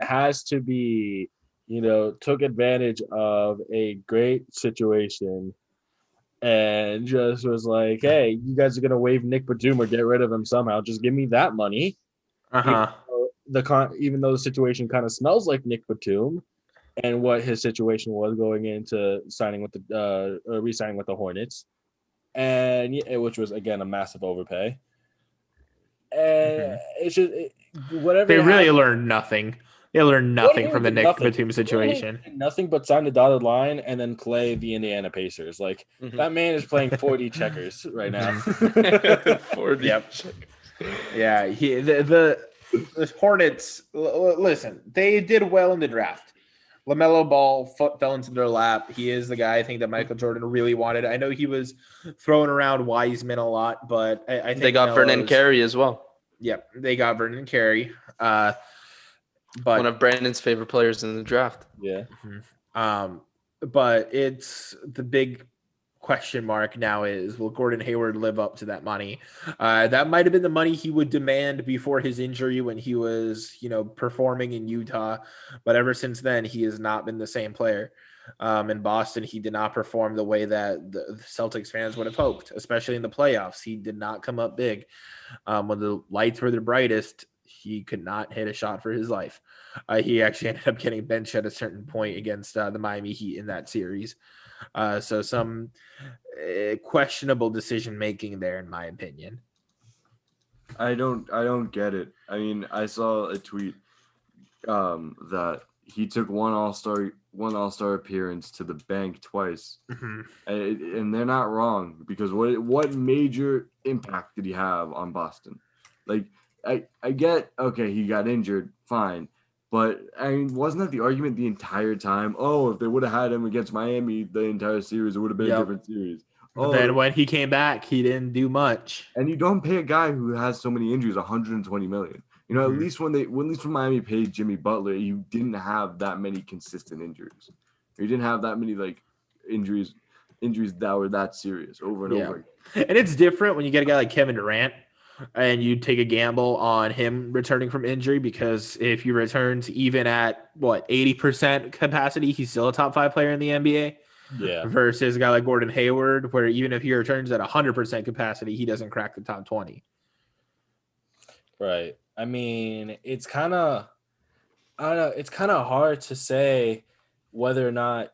has to be, took advantage of a great situation and just was like, hey, you guys are going to waive Nick Batum or get rid of him somehow. Just give me that money. Even though the situation kind of smells like Nick Batum and what his situation was going into signing with re-signing with the Hornets, and which was, again, a massive overpay. And it's just whatever. They really learned nothing. They learned nothing from the Nick Batum situation. Nothing but sign the dotted line and then play the Indiana Pacers. That man is playing 4D checkers right now. 4D. Yep. Yeah. The Hornets. Listen, they did well in the draft. LaMelo Ball fell into their lap. He is the guy I think that Michael Jordan really wanted. I know he was throwing around Wiseman a lot, but I think they got Vernon Carey as well. Yep, they got Vernon Carey. But one of Brandon's favorite players in the draft. Yeah. But it's the big question mark now is, will Gordon Hayward live up to that money? That might have been the money he would demand before his injury when he was, performing in Utah. But ever since then, he has not been the same player. In Boston, he did not perform the way that the Celtics fans would have hoped, especially in the playoffs. He did not come up big. When the lights were the brightest, he could not hit a shot for his life. He actually ended up getting benched at a certain point against the Miami Heat in that series. So some questionable decision making there, in my opinion. I don't get it. I mean, I saw a tweet that he took one all-star appearance to the bank twice. And they're not wrong, because what major impact did he have on Boston? Like, I get, okay, he got injured, fine. But I mean, wasn't that the argument the entire time? Oh, if they would have had him against Miami the entire series, it would have been a different series. But then when he came back, he didn't do much. And you don't pay a guy who has so many injuries $120 million. You know, at least when Miami paid Jimmy Butler, you didn't have that many consistent injuries. You didn't have that many like injuries that were that serious over and over again. And it's different when you get a guy like Kevin Durant and you take a gamble on him returning from injury, because if he returns even at 80% capacity, he's still a top 5 player in the NBA. Yeah. Versus a guy like Gordon Hayward, where even if he returns at 100% capacity, he doesn't crack the top 20. Right. I mean, it's kind of, I don't know. It's kind of hard to say whether or not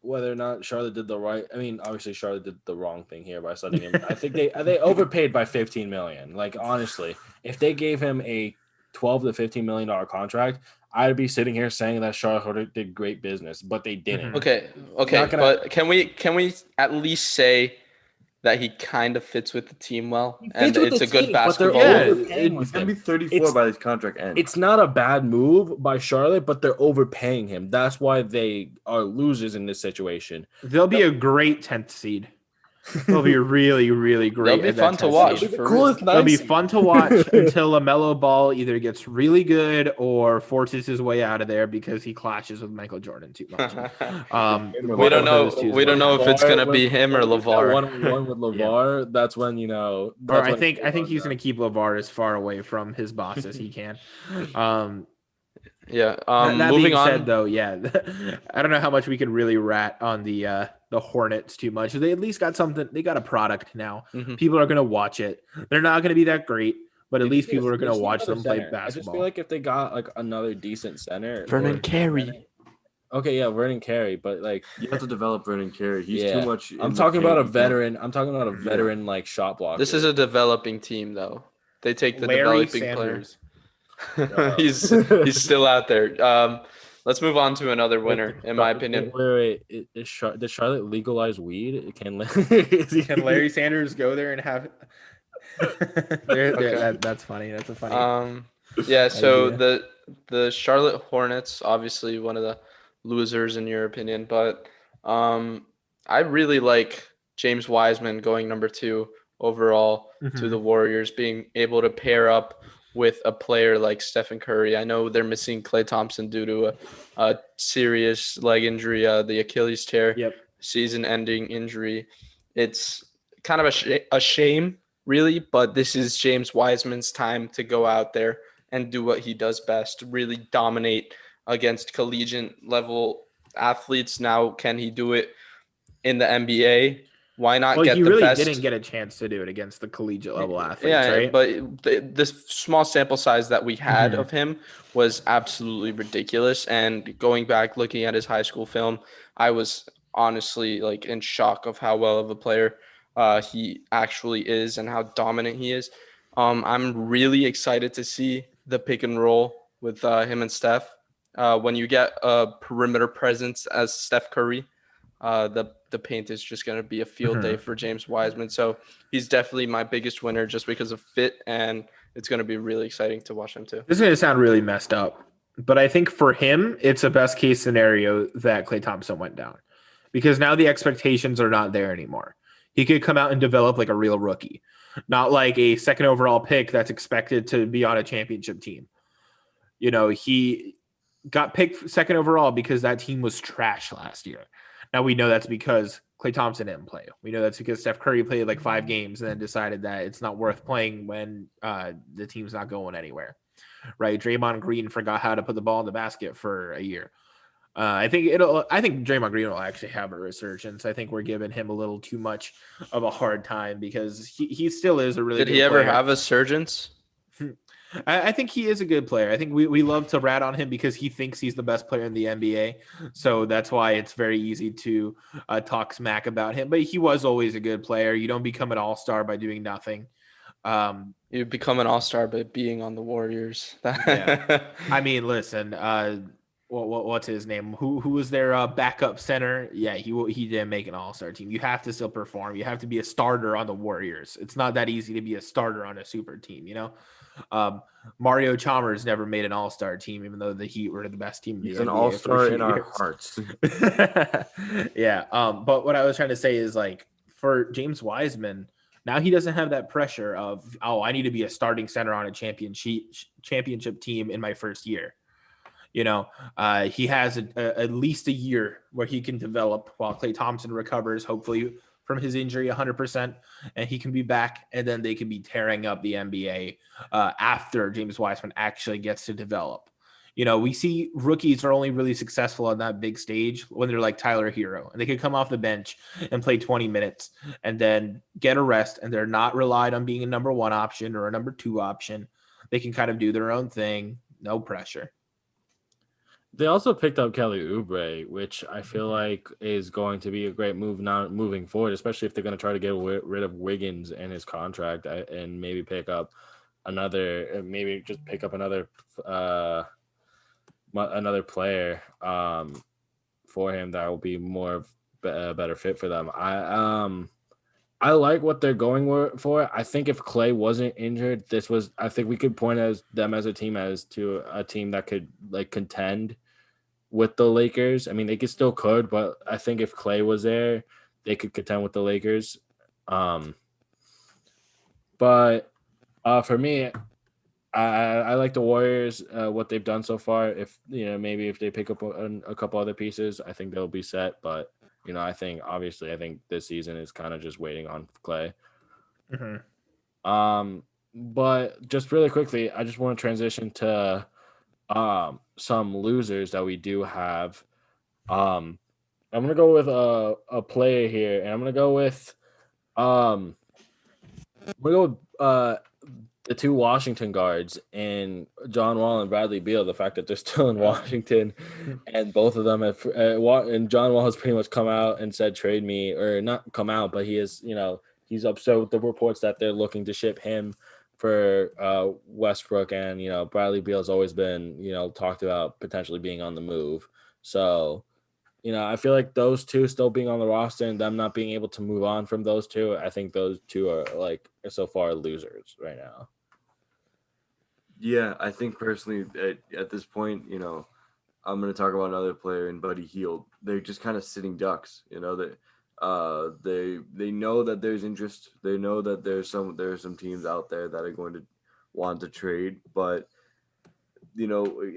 whether or not Charlotte did the right. I mean, obviously Charlotte did the wrong thing here by setting him. I think they overpaid by $15 million. Like, honestly, if they gave him a $12 to $15 million contract, I'd be sitting here saying that Charlotte did great business, but they didn't. Okay. But can we at least say that he kind of fits with the team well, and it's a good basketball? He's gonna be 34 by his contract end. It's not a bad move by Charlotte, but they're overpaying him. That's why they are losers in this situation. They'll be a great 10th seed. They'll be really, really great. They'll be fun to watch. They'll be fun to watch until LaMelo Ball either gets really good or forces his way out of there because he clashes with Michael Jordan too much. We don't know if it's gonna be him or LeVar. One with LeVar. That's when I think he's gonna keep LeVar as far away from his boss as he can. That moving being on. said, though, I don't know how much we could really rat on the Hornets too much. They at least got something. They got a product now. People are gonna watch it. They're not gonna be that great, but at least people are gonna watch them play basketball. I just feel like if they got like another decent center, Vernon Carey. Okay, yeah, Vernon Carey, but like you have to develop Vernon Carey. He's too much. I'm talking about a veteran. I'm talking about a veteran like shot blocker. This is a developing team, though. They take the Larry developing Sanders. players. He's still out there. Let's move on to another winner, in my opinion. Wait. Did Charlotte legalize weed? Can Larry Sanders go there and have? That's funny. That's a funny. So the Charlotte Hornets, obviously one of the losers in your opinion, but I really like James Wiseman going number 2 overall to the Warriors, being able to pair up with a player like Stephen Curry. I know they're missing Klay Thompson due to a serious leg injury, the Achilles tear, season-ending injury. It's kind of a shame, really, but this is James Wiseman's time to go out there and do what he does best, really dominate against collegiate-level athletes. Now, can he do it in the NBA? Why not get the best? He didn't get a chance to do it against the collegiate level athletes, right? But this small sample size that we had of him was absolutely ridiculous. And going back, looking at his high school film, I was honestly like in shock of how well of a player he actually is and how dominant he is. I'm really excited to see the pick and roll with him and Steph. When you get a perimeter presence as Steph Curry, the paint is just going to be a field day for James Wiseman. So he's definitely my biggest winner just because of fit, and it's going to be really exciting to watch him too. This is going to sound really messed up, but I think for him, it's a best case scenario that Klay Thompson went down because now the expectations are not there anymore. He could come out and develop like a real rookie, not like a second overall pick that's expected to be on a championship team. You know, he got picked second overall because that team was trash last year. Now we know that's because Klay Thompson didn't play. We know that's because Steph Curry played like 5 games and then decided that it's not worth playing when the team's not going anywhere, right? Draymond Green forgot how to put the ball in the basket for a year. I think Draymond Green will actually have a resurgence. I think we're giving him a little too much of a hard time because he still is a really Did good he ever player. have a surgeons? I think he is a good player. I think we love to rat on him because he thinks he's the best player in the NBA. So that's why it's very easy to talk smack about him. But he was always a good player. You don't become an all-star by doing nothing. You become an all-star by being on the Warriors. Yeah. I mean, listen, what's his name? Who was their backup center? Yeah, he didn't make an all-star team. You have to still perform. You have to be a starter on the Warriors. It's not that easy to be a starter on a super team, you know? Mario Chalmers never made an all-star team, even though the Heat were the best team in He's the an NBA all-star in our years. hearts. Yeah. But what I was trying to say is like for James Wiseman, now he doesn't have that pressure of, oh, I need to be a starting center on a championship team in my first year. You know, he has at least a year where he can develop while Klay Thompson recovers, hopefully from his injury 100%, and he can be back, and then they can be tearing up the NBA after James Wiseman actually gets to develop. You know, we see rookies are only really successful on that big stage when they're like Tyler Hero, and they can come off the bench and play 20 minutes and then get a rest, and they're not relied on being a number one option or a number two option. They can kind of do their own thing, no pressure. They also picked up Kelly Oubre, which I feel like is going to be a great move now moving forward, especially if they're going to try to get rid of Wiggins and his contract and maybe pick up another player for him that will be more of a better fit for them. I like what they're going for. I think if Klay wasn't injured, I think we could point them as a team that could like contend with the Lakers. I mean, they could, but I think if Klay was there, they could contend with the Lakers. But for me, I like the Warriors, what they've done so far. If maybe if they pick up a couple other pieces, I think they'll be set. But I think this season is kind of just waiting on Klay. Mm-hmm. But just really quickly, I just want to transition to some losers that we do have. I'm gonna go with a player here, and I'm gonna go with the two Washington guards and John Wall and Bradley Beal. The fact that they're still in Washington, and both of them have, and John Wall has pretty much come out and said trade me, or not come out, but he is, he's upset with the reports that they're looking to ship him for Westbrook, and Bradley Beal has always been talked about potentially being on the move. So I feel like those two still being on the roster and them not being able to move on from those two, I think those two are so far losers right now. Yeah, I think personally at this point, I'm going to talk about another player in Buddy Hield. They're just kind of sitting ducks, that they know that there's interest. They know that there are some teams out there that are going to want to trade, but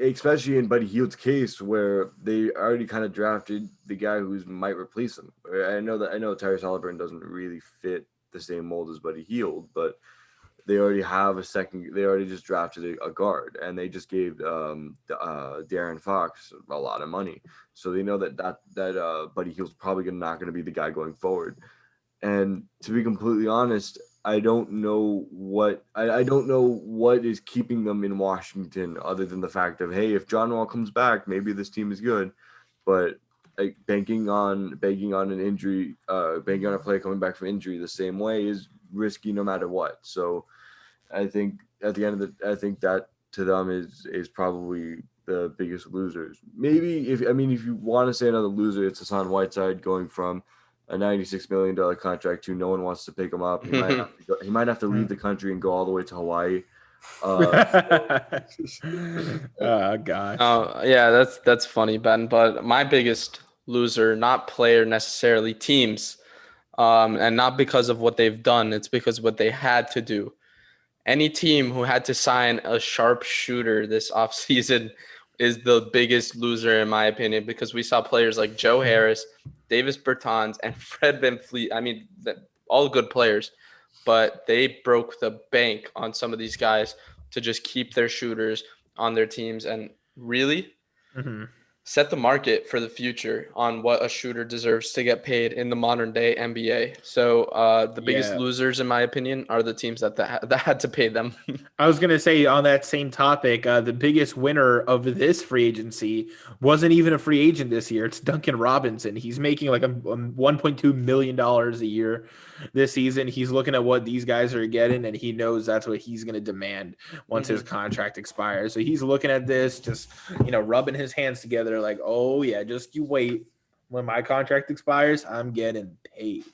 especially in Buddy Hield's case where they already kind of drafted the guy who might replace him. I know Tyrese Halliburton doesn't really fit the same mold as Buddy Hield, but they already have they already just drafted a guard, and they just gave De'Aaron Fox a lot of money. So they know that Buddy Hield's probably not going to be the guy going forward. And to be completely honest, I don't know what is keeping them in Washington other than the fact of, hey, if John Wall comes back, maybe this team is good. But like banking on an injury, banking on a player coming back from injury the same way is risky no matter what. So I think at the end of I think that to them is probably the biggest losers. Maybe if you want to say another loser, it's Hassan Whiteside going from a $96 million contract to no one wants to pick him up. He might have to leave the country and go all the way to Hawaii. Oh gosh. Yeah, that's funny, Ben. But my biggest loser, not player necessarily, teams, and not because of what they've done. It's because of what they had to do. Any team who had to sign a sharpshooter this offseason is the biggest loser, in my opinion, because we saw players like Joe Harris, Davis Bertans, and Fred VanVleet. I mean, all good players, but they broke the bank on some of these guys to just keep their shooters on their teams. And really, set the market for the future on what a shooter deserves to get paid in the modern day NBA. So the biggest Yeah. losers, in my opinion, are the teams that had to pay them. I was gonna say on that same topic, the biggest winner of this free agency wasn't even a free agent this year. It's Duncan Robinson. He's making like a $1.2 million a year this season. He's looking at what these guys are getting, and he knows that's what he's gonna demand once his contract expires. So he's looking at this, just rubbing his hands together, like, oh yeah, just you wait. When my contract expires, I'm getting paid.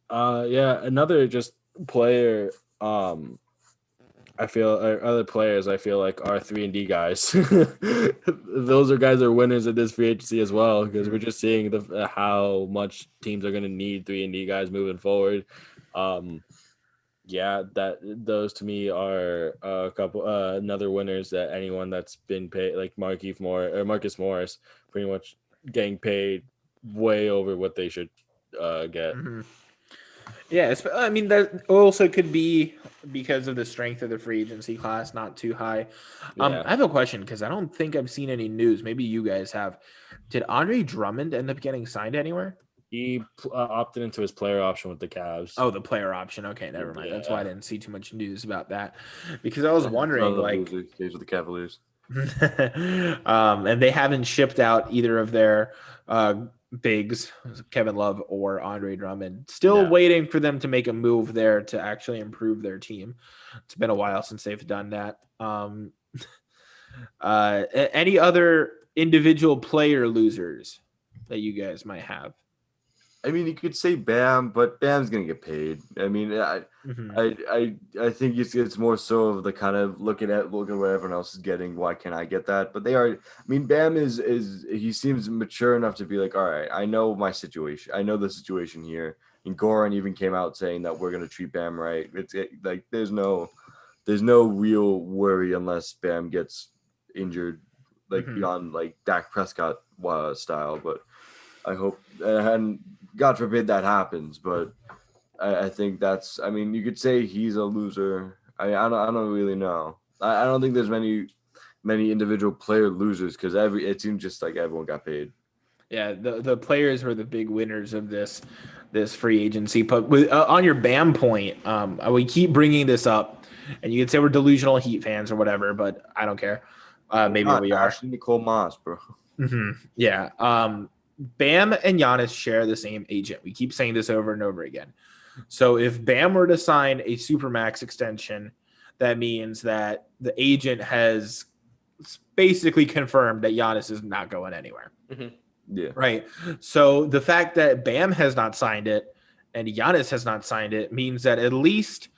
Yeah, another just player. I feel other players I feel like are 3-and-D guys. Those are guys that are winners of this free agency as well, because we're just seeing how much teams are going to need 3-and-D guys moving forward. Yeah, those to me are a couple another winners that anyone that's been paid, like Marcus Morris, pretty much getting paid way over what they should get. Mm-hmm. Yeah, I mean, that also could be because of the strength of the free agency class, not too high. Yeah. I have a question because I don't think I've seen any news. Maybe you guys have. Did Andre Drummond end up getting signed anywhere? He opted into his player option with the Cavs. Oh, the player option. Okay, never mind. Yeah. That's why I didn't see too much news about that, because I was wondering, like, stays with the Cavaliers. and they haven't shipped out either of their bigs, Kevin Love or Andre Drummond. Still waiting for them to make a move there to actually improve their team. It's been a while since they've done that. Any other individual player losers that you guys might have? I mean, you could say Bam, but Bam's gonna get paid. I mean, I think it's more so of the kind of looking at what everyone else is getting. Why can't I get that? But they are. I mean, Bam is he seems mature enough to be like, all right, I know my situation. I know the situation here. And Goran even came out saying that we're gonna treat Bam right. Like there's no real worry unless Bam gets injured, like beyond like Dak Prescott style. But I hope, and God forbid that happens, but I think that's. I mean, you could say he's a loser. I don't really know. I don't think there's many individual player losers because it seems just like everyone got paid. Yeah, the players were the big winners of this free agency. But with, on your Bam point, we keep bringing this up, and you can say we're delusional Heat fans or whatever, but I don't care. Maybe we are. Ashley Nicole Moss, bro. Yeah. Bam and Giannis share the same agent. We keep saying this over and over again. So if Bam were to sign a Supermax extension, that means that the agent has basically confirmed that Giannis is not going anywhere. Yeah. Right. So the fact that Bam has not signed it and Giannis has not signed it means that at least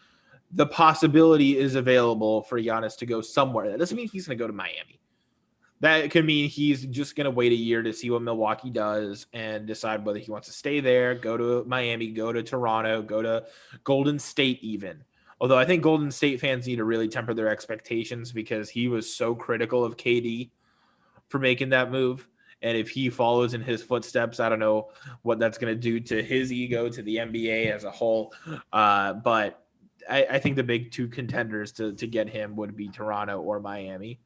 the possibility is available for Giannis to go somewhere. That doesn't mean he's going to go to Miami. That could mean he's just going to wait a year to see what Milwaukee does and decide whether he wants to stay there, go to Miami, go to Toronto, go to Golden State even. Although I think Golden State fans need to really temper their expectations because he was so critical of KD for making that move. And if he follows in his footsteps, I don't know what that's going to do to his ego, to the NBA as a whole. But I think the big two contenders to get him would be Toronto or Miami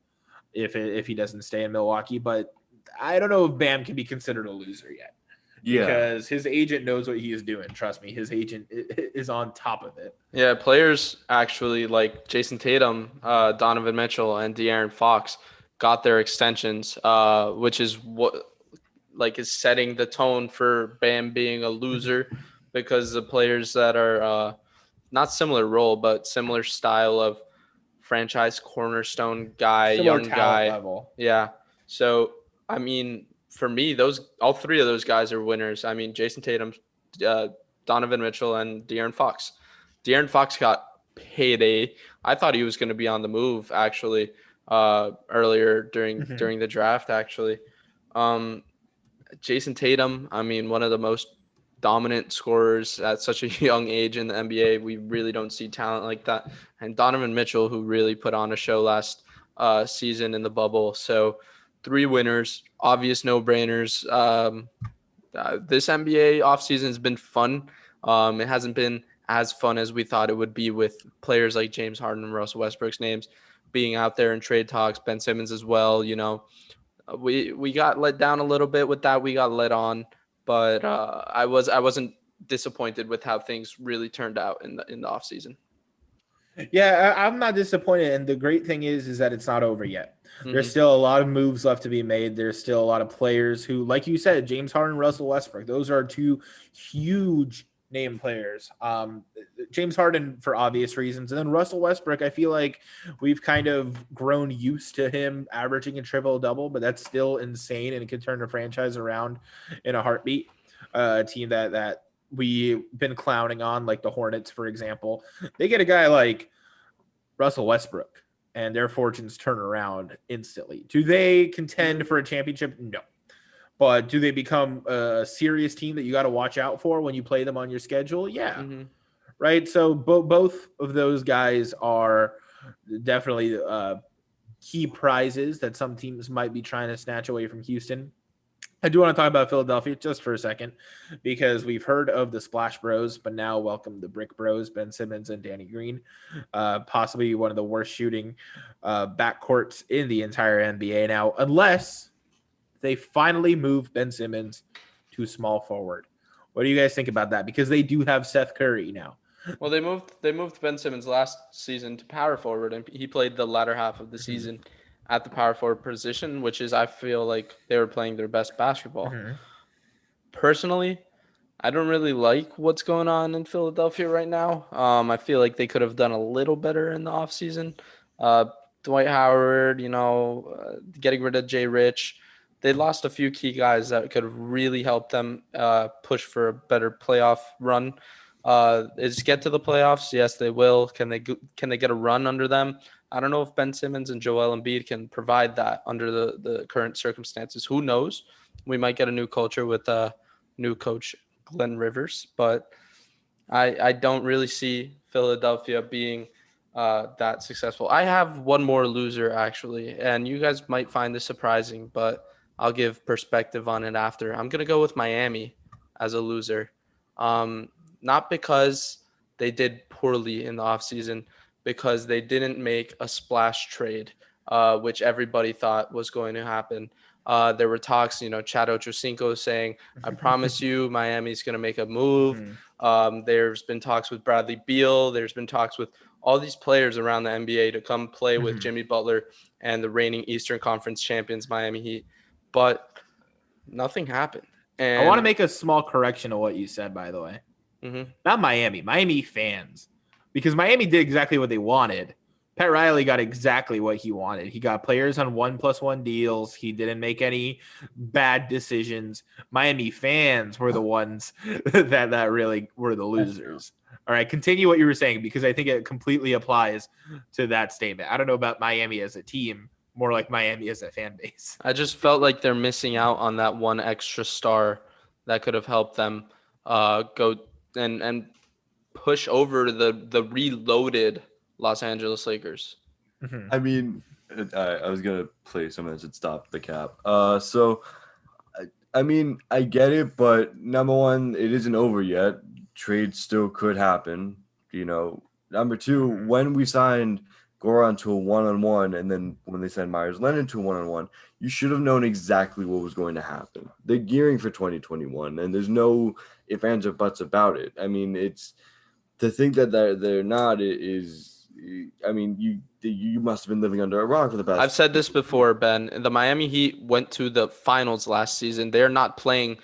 if he doesn't stay in Milwaukee. But I don't know if Bam can be considered a loser yet. Yeah. Because his agent knows what he is doing. Trust me, his agent is on top of it. Yeah, players actually like Jason Tatum, Donovan Mitchell, and De'Aaron Fox got their extensions, which is what is setting the tone for Bam being a loser because the players that are not similar role but similar style of franchise cornerstone guy, Similar young guy level. Yeah. So I mean, for me, all three of those guys are winners. I mean, Jason Tatum, Donovan Mitchell, and De'Aaron Fox. De'Aaron Fox got paid I thought he was going to be on the move actually earlier during the draft actually. Jason Tatum, I mean, one of the most dominant scorers at such a young age in the NBA. We really don't see talent like that. And Donovan Mitchell, who really put on a show last season in the bubble. So 3 winners, obvious no-brainers. This NBA offseason has been fun. It hasn't been as fun as we thought it would be with players like James Harden and Russell Westbrook's names being out there in trade talks, Ben Simmons as well, We got let down a little bit with that. We got let on, but I wasn't disappointed with how things really turned out in the offseason. Yeah, I'm not disappointed, and the great thing is that it's not over yet. There's still a lot of moves left to be made. There's still a lot of players who, like you said, James Harden, Russell Westbrook. Those are two huge name players. James Harden for obvious reasons, and then Russell Westbrook. I feel like we've kind of grown used to him averaging a triple double, but that's still insane and can turn a franchise around in a heartbeat. A team that we've been clowning on, like the Hornets, for example, they get a guy like Russell Westbrook and their fortunes turn around instantly. Do they contend for a championship? No. But do they become a serious team that you got to watch out for when you play them on your schedule? Yeah. Right. So both of those guys are definitely key prizes that some teams might be trying to snatch away from Houston. I do want to talk about Philadelphia just for a second because we've heard of the Splash Bros, but now welcome the Brick Bros, Ben Simmons and Danny Green, possibly one of the worst shooting backcourts in the entire NBA now, unless they finally move Ben Simmons to small forward. What do you guys think about that? Because they do have Seth Curry now. Well, they moved Ben Simmons last season to power forward, and he played the latter half of the season at the power forward position, which is, I feel like they were playing their best basketball. Personally, I don't really like what's going on in Philadelphia right now. I feel like they could have done a little better in the offseason. Dwight Howard, getting rid of Jay Rich. They lost a few key guys that could have really helped them push for a better playoff run. Is get to the playoffs? Yes, they will. Can they get a run under them? I don't know if Ben Simmons and Joel Embiid can provide that under the current circumstances. Who knows? We might get a new culture with new coach Glenn Rivers, but I don't really see Philadelphia being that successful. I have one more loser, actually, and you guys might find this surprising, but I'll give perspective on it after. I'm going to go with Miami as a loser. Not because they did poorly in the offseason, because they didn't make a splash trade, which everybody thought was going to happen. There were talks, Chad Ochocinco saying, I promise you Miami's going to make a move. There's been talks with Bradley Beal. There's been talks with all these players around the NBA to come play with Jimmy Butler and the reigning Eastern Conference champions, Miami Heat. But nothing happened. And I want to make a small correction to what you said, by the way. Not Miami fans, because Miami did exactly what they wanted. Pat Riley got exactly what he wanted. He got players on 1+1 deals. He didn't make any bad decisions. Miami fans were the ones that really were the losers. All right, continue what you were saying, because I think it completely applies to that statement. I don't know about Miami as a team, more like Miami as a fan base. I just felt like they're missing out on that one extra star that could have helped them go and push over the reloaded Los Angeles Lakers. I mean, I was gonna play something that should stop the cap. I mean, I get it, but number one, it isn't over yet. Trades still could happen. Number two, when we signed Goran to a 1-on-1, and then when they signed Myers Leonard to a 1-on-1, you should have known exactly what was going to happen. They're gearing for 2021, and there's no ifs, ands, or buts about it. I mean, it's to think that they're not is. I mean, you must have been living under a rock for the past. I've said this before, Ben. The Miami Heat went to the finals last season. They're not playing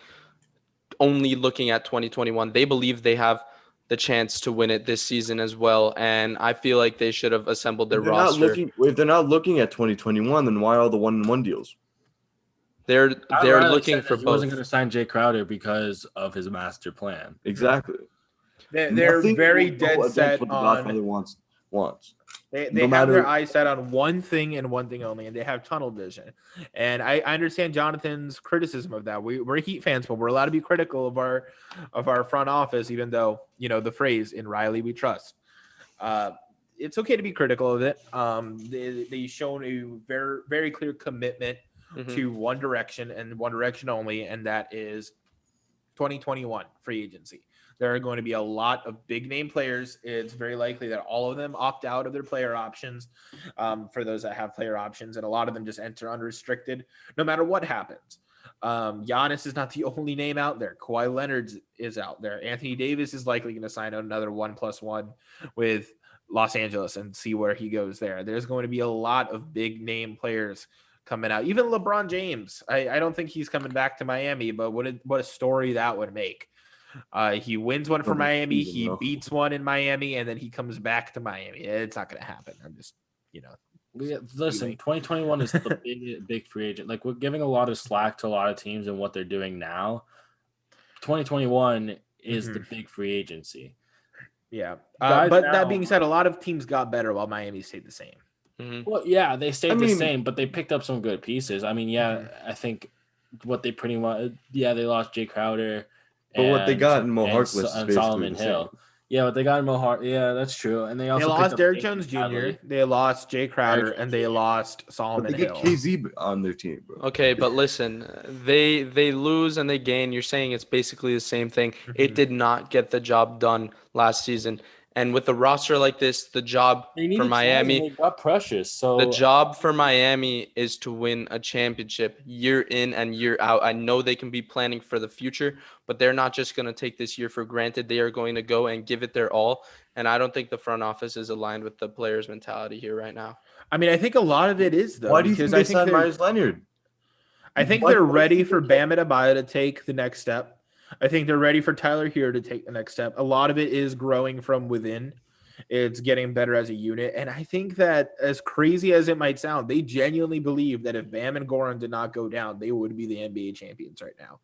only looking at 2021. They believe they have the chance to win it this season as well, and I feel like they should have assembled their roster. If they're not looking at 2021, then why all the 1-on-1 deals? They're looking for both. He wasn't going to sign Jay Crowder because of his master plan. Exactly. They're very dead set what the on. Godfather wants. They have their eyes set on one thing and one thing only, and they have tunnel vision. And I understand Jonathan's criticism of that. We're Heat fans, but we're allowed to be critical of our front office, even though the phrase "in Riley we trust." It's okay to be critical of it. They've shown a very very clear commitment to one direction and one direction only, and that is 2021 free agency. There are going to be a lot of big name players. It's very likely that all of them opt out of their player options, for those that have player options, and a lot of them just enter unrestricted no matter what happens. Giannis is not the only name out there. Kawhi Leonard is out there. Anthony Davis is likely going to sign another 1+1 with Los Angeles and see where he goes there. There's going to be a lot of big name players coming out. Even LeBron James. I don't think he's coming back to Miami, but what a story that would make. He wins one for Miami, he beats one in Miami, and then he comes back to Miami. It's not going to happen. I'm just, Listen, 2021 is the big free agent. Like, we're giving a lot of slack to a lot of teams and what they're doing now. 2021 is the big free agency. Yeah. But now, that being said, a lot of teams got better while Miami stayed the same. Mm-hmm. Well, yeah, they stayed the same, but they picked up some good pieces. I mean, I think what they pretty much, they lost Jay Crowder. But what they got in Mo Harkless is and Solomon Hill. Yeah, what they got in Mo Harkless. Yeah, that's true. And they also lost Derrick Jones Jr., they lost Jay Crowder, and they lost Solomon Hill. They get KZ on their team, bro. Okay, but listen, they lose and they gain. You're saying it's basically the same thing. Mm-hmm. It did not get the job done last season. And with a roster like this, the job for Miami, they got Precious. So the job for Miami is to win a championship year in and year out. I know they can be planning for the future, but they're not just going to take this year for granted. They are going to go and give it their all. And I don't think the front office is aligned with the players' mentality here right now. I mean, I think a lot of it is, though. Why do you think they signed Myers Leonard? I think they're ready for Bam Adebayo to take the next step. I think they're ready for Tyler Hero to take the next step. A lot of it is growing from within. It's getting better as a unit. And I think that, as crazy as it might sound, they genuinely believe that if Bam and Goran did not go down, they would be the NBA champions right now.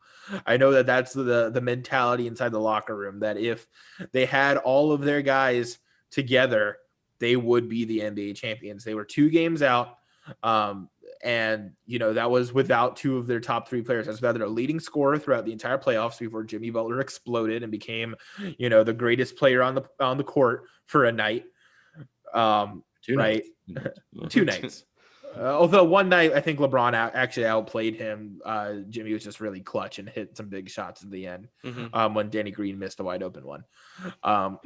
I know that that's the mentality inside the locker room, that if they had all of their guys together, they would be the NBA champions. They were 2 games out. And, that was without 2 of their top 3 players. That's without their leading scorer throughout the entire playoffs before Jimmy Butler exploded and became, the greatest player on the court for a night. 2 right? 2 nights. Although one night, I think LeBron actually outplayed him. Jimmy was just really clutch and hit some big shots at the end when Danny Green missed a wide open one. Now,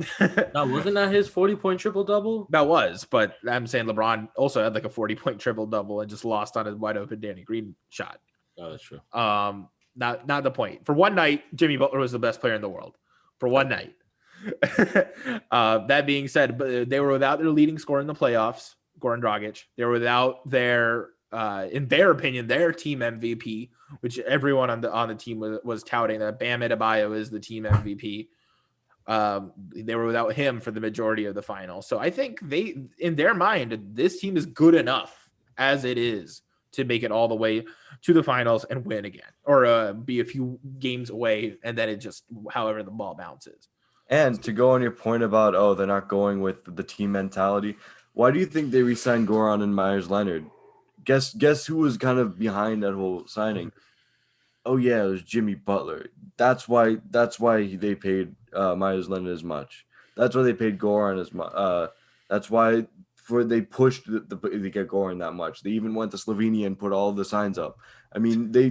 wasn't that his 40-point triple-double? That was, but I'm saying LeBron also had like a 40-point triple-double and just lost on his wide open Danny Green shot. Oh, that's true. Not the point. For one night, Jimmy Butler was the best player in the world. For one night. That being said, but they were without their leading scorer in the playoffs, Goran Dragic. They were without their, in their opinion, their team MVP, which everyone on the team was touting that Bam Adebayo is the team MVP. They were without him for the majority of the final. So I think in their mind, this team is good enough as it is to make it all the way to the finals and win again, or be a few games away, and then it just however the ball bounces. And to go on your point about, they're not going with the team mentality. Why do you think they re-signed Goran and Myers Leonard? Guess who was kind of behind that whole signing? Oh yeah, it was Jimmy Butler. That's why they paid Myers Leonard as much. That's why they paid Goran as much. That's why they pushed to get Goran that much. They even went to Slovenia and put all the signs up. I mean, they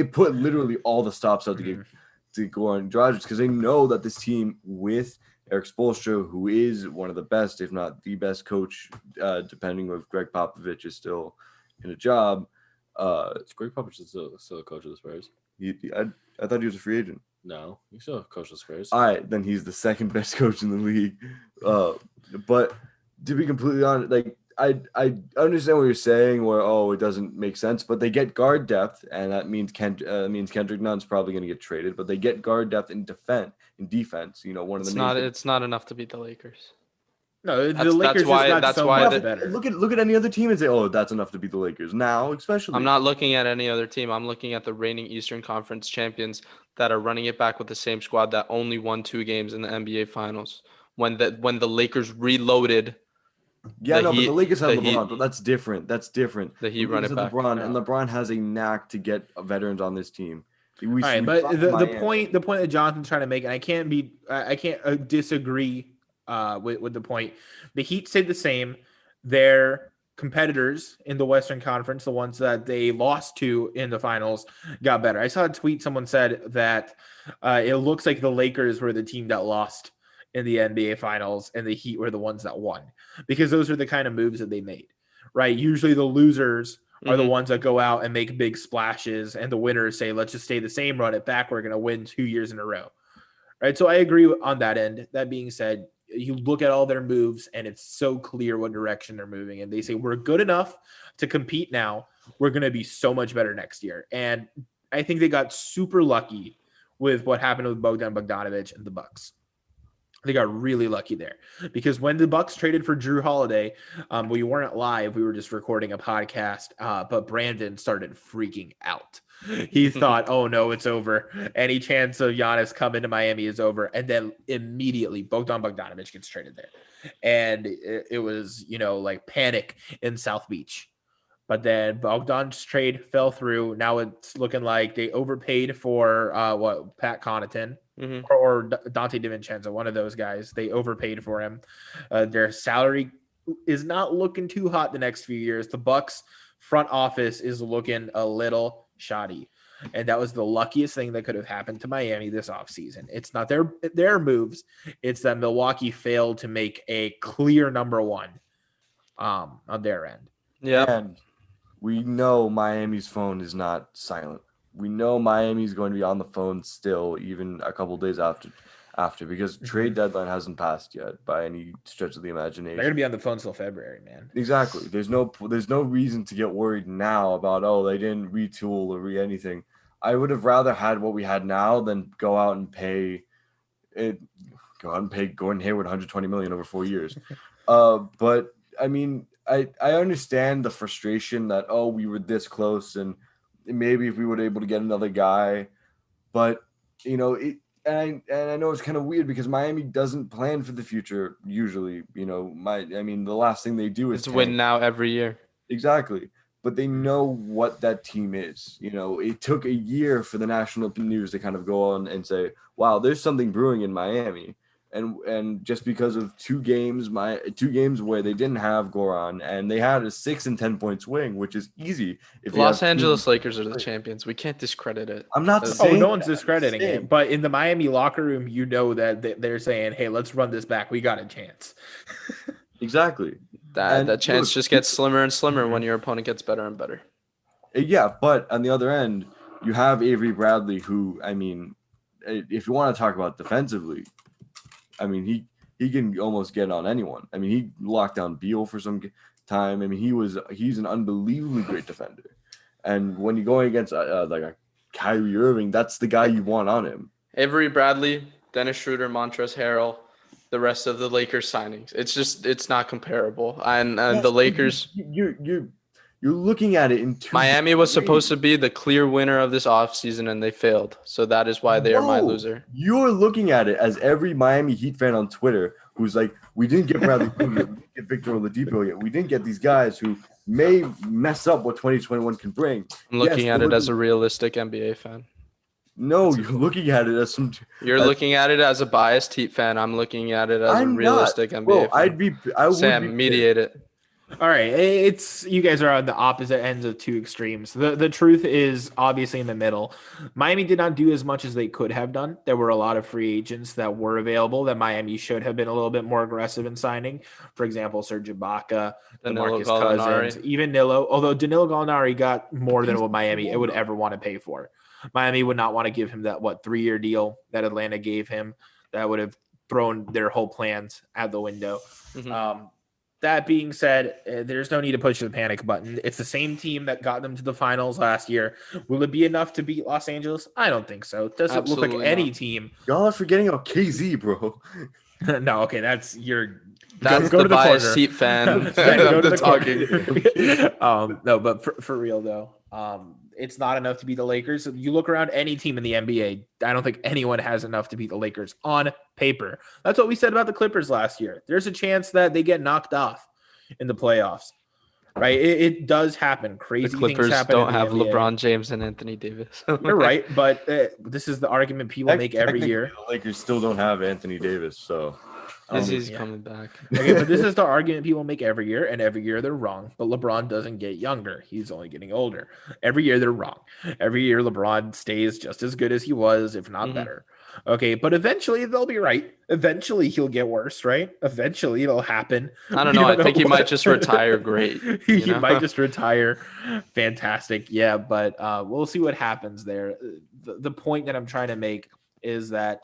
put literally all the stops out to get to Goran Dragic because they know that this team with Eric Spoelstra, who is one of the best, if not the best coach, depending if Greg Popovich is still in a job. Greg Popovich is still a coach of the Spurs. I thought he was a free agent. No, he's still a coach of the Spurs. All right, then he's the second best coach in the league. But to be completely honest, like I understand what you're saying, where it doesn't make sense, but they get guard depth, and that means Kendrick Nunn's probably going to get traded, but they get guard depth in defense. One of the it's not enough to beat the Lakers. No, the Lakers that's why better. Look at any other team and say, that's enough to beat the Lakers now, especially. I'm not looking at any other team. I'm looking at the reigning Eastern Conference champions that are running it back with the same squad that only won 2 games in the NBA Finals. When the Lakers reloaded. Yeah, but the Lakers have LeBron, but that's different. The Heat run it back. LeBron, and LeBron has a knack to get veterans on this team. All right, but the point that Jonathan's trying to make, and I can't disagree with the point. The Heat stayed the same. Their competitors in the Western Conference, the ones that they lost to in the finals, got better. I saw a tweet. Someone said that it looks like the Lakers were the team that lost in the NBA finals and the Heat were the ones that won, because those are the kind of moves that they made, right? Usually the losers are the ones that go out and make big splashes, and the winners say, let's just stay the same, run it back. We're going to win 2 years in a row. Right. So I agree on that end. That being said, you look at all their moves and it's so clear what direction they're moving. And they say, we're good enough to compete now. We're going to be so much better next year. And I think they got super lucky with what happened with Bogdan Bogdanovic and the Bucks. They got really lucky there, because when the Bucks traded for Drew Holiday, we weren't live. We were just recording a podcast, but Brandon started freaking out. He thought, oh no, it's over. Any chance of Giannis coming to Miami is over. And then immediately Bogdan Bogdanovic gets traded there. And it was, like panic in South Beach. But then Bogdan's trade fell through. Now it's looking like they overpaid for Pat Connaughton or Dante DiVincenzo, one of those guys. They overpaid for him. Their salary is not looking too hot the next few years. The Bucks front office is looking a little shoddy. And that was the luckiest thing that could have happened to Miami this offseason. It's not their moves. It's that Milwaukee failed to make a clear number one on their end. Yeah. And we know Miami's phone is not silent. We know Miami's going to be on the phone still, even a couple days after, because trade deadline hasn't passed yet by any stretch of the imagination. They're going to be on the phone till February, man. Exactly. There's no reason to get worried now about, they didn't retool or anything. I would have rather had what we had now than go out and pay Gordon Hayward $120 million over 4 years. But I mean, I understand the frustration that, we were this close and maybe if we were able to get another guy, but and I know it's kind of weird because Miami doesn't plan for the future usually. The last thing they do is win now every year. Exactly. But they know what that team is. It took a year for the national news to kind of go on and say, wow, there's something brewing in Miami. And just because of two games where they didn't have Goran and they had a 6 and 10 point swing, which is easy. If Los Angeles Lakers are the champions, we can't discredit it. I'm not saying no one's discrediting it, but in the Miami locker room, that they're saying, hey, let's run this back. We got a chance. Exactly. That chance just gets slimmer and slimmer when your opponent gets better and better. Yeah, but on the other end, you have Avery Bradley, who, if you want to talk about defensively, he can almost get on anyone. He locked down Beal for some time. He's an unbelievably great defender. And when you're going against like a Kyrie Irving, that's the guy you want on him. Avery Bradley, Dennis Schroeder, Montrezl Harrell, the rest of the Lakers signings. It's not comparable. And the Lakers, you're looking at it in two. Miami was supposed to be the clear winner of this offseason, and they failed. So that is why they are my loser. You're looking at it as every Miami Heat fan on Twitter who's like, we didn't get Bradley Beal yet, we didn't get Victor Oladipo yet, we didn't get these guys who may mess up what 2021 can bring. I'm looking at it as a realistic NBA fan. No, you're looking at it as some. You're looking at it as a biased Heat fan. I'm looking at it as a realistic NBA fan. I would Sam, mediate it. All right, you guys are on the opposite ends of two extremes. The truth is obviously in the middle. Miami did not do as much as they could have done. There were a lot of free agents that were available that Miami should have been a little bit more aggressive in signing. For example, Serge Ibaka, DeMarcus Cousins, even Danilo. Although Danilo Gallinari got more than what Miami would ever want to pay for. Miami would not want to give him that 3-year deal that Atlanta gave him. That would have thrown their whole plans out the window. Mm-hmm. That being said, there's no need to push the panic button. It's the same team that got them to the finals last year. Will it be enough to beat Los Angeles? I don't think so. It doesn't look like any team. Y'all are forgetting about KZ, bro. No, okay, that's your. That's go the biased Heat fan. Go to the talking. No, but for real though, it's not enough to beat the Lakers. You look around any team in the NBA, I don't think anyone has enough to beat the Lakers on paper. That's what we said about the Clippers last year. There's a chance that they get knocked off in the playoffs, right? It does happen. Crazy the Clippers things happen. Don't have LeBron James and Anthony Davis. You're right, but this is the argument people make every year. The Lakers still don't have Anthony Davis, so He's yeah. coming back. Okay, but this is the argument people make every year, and every year they're wrong. But LeBron doesn't get younger; he's only getting older. Every year they're wrong. Every year LeBron stays just as good as he was, if not better. Okay, but eventually they'll be right. Eventually he'll get worse, right? Eventually it'll happen. I don't know. I think he might just retire great. He might just retire. Fantastic. Yeah, but we'll see what happens there. The point that I'm trying to make is that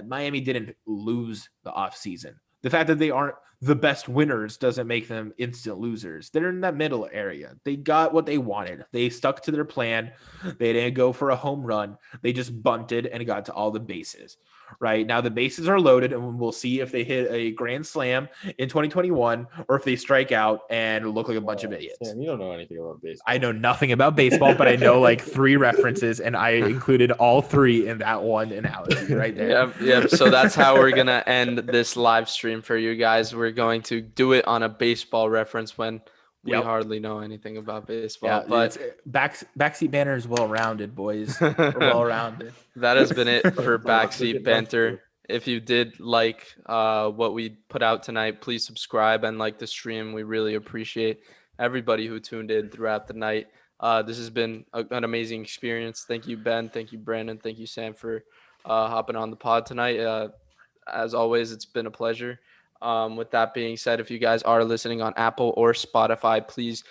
Miami didn't lose the offseason. The fact that they aren't the best winners doesn't make them instant losers. They're in that middle area. They got what they wanted. They stuck to their plan. They didn't go for a home run. They just bunted and got to all the bases. Right now, the bases are loaded, and we'll see if they hit a grand slam in 2021 or if they strike out and look like a bunch of idiots. Sam, you don't know anything about baseball. I know nothing about baseball, but I know like 3 references, and I included all 3 in that one analogy right there. Yep. So that's how we're gonna end this live stream for you guys. We're going to do it on a baseball reference when we hardly know anything about baseball. Yeah, but backseat banner is well-rounded, boys. We're well-rounded. That has been it for Backseat Banter. If you did like what we put out tonight, please subscribe and like the stream. We really appreciate everybody who tuned in throughout the night. This has been an amazing experience. Thank you, Ben. Thank you, Brandon. Thank you, Sam, for hopping on the pod tonight. As always, it's been a pleasure. With that being said, if you guys are listening on Apple or Spotify, please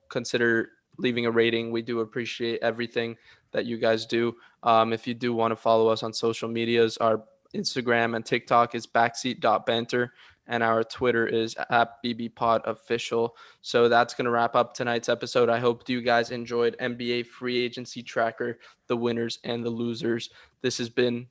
consider leaving a rating. We do appreciate everything that you guys do. If you do want to follow us on social medias, our Instagram and TikTok is backseat.banter, and our Twitter is @BBPodOfficial. So that's going to wrap up tonight's episode. I hope you guys enjoyed NBA Free Agency Tracker, the winners and the losers. This has been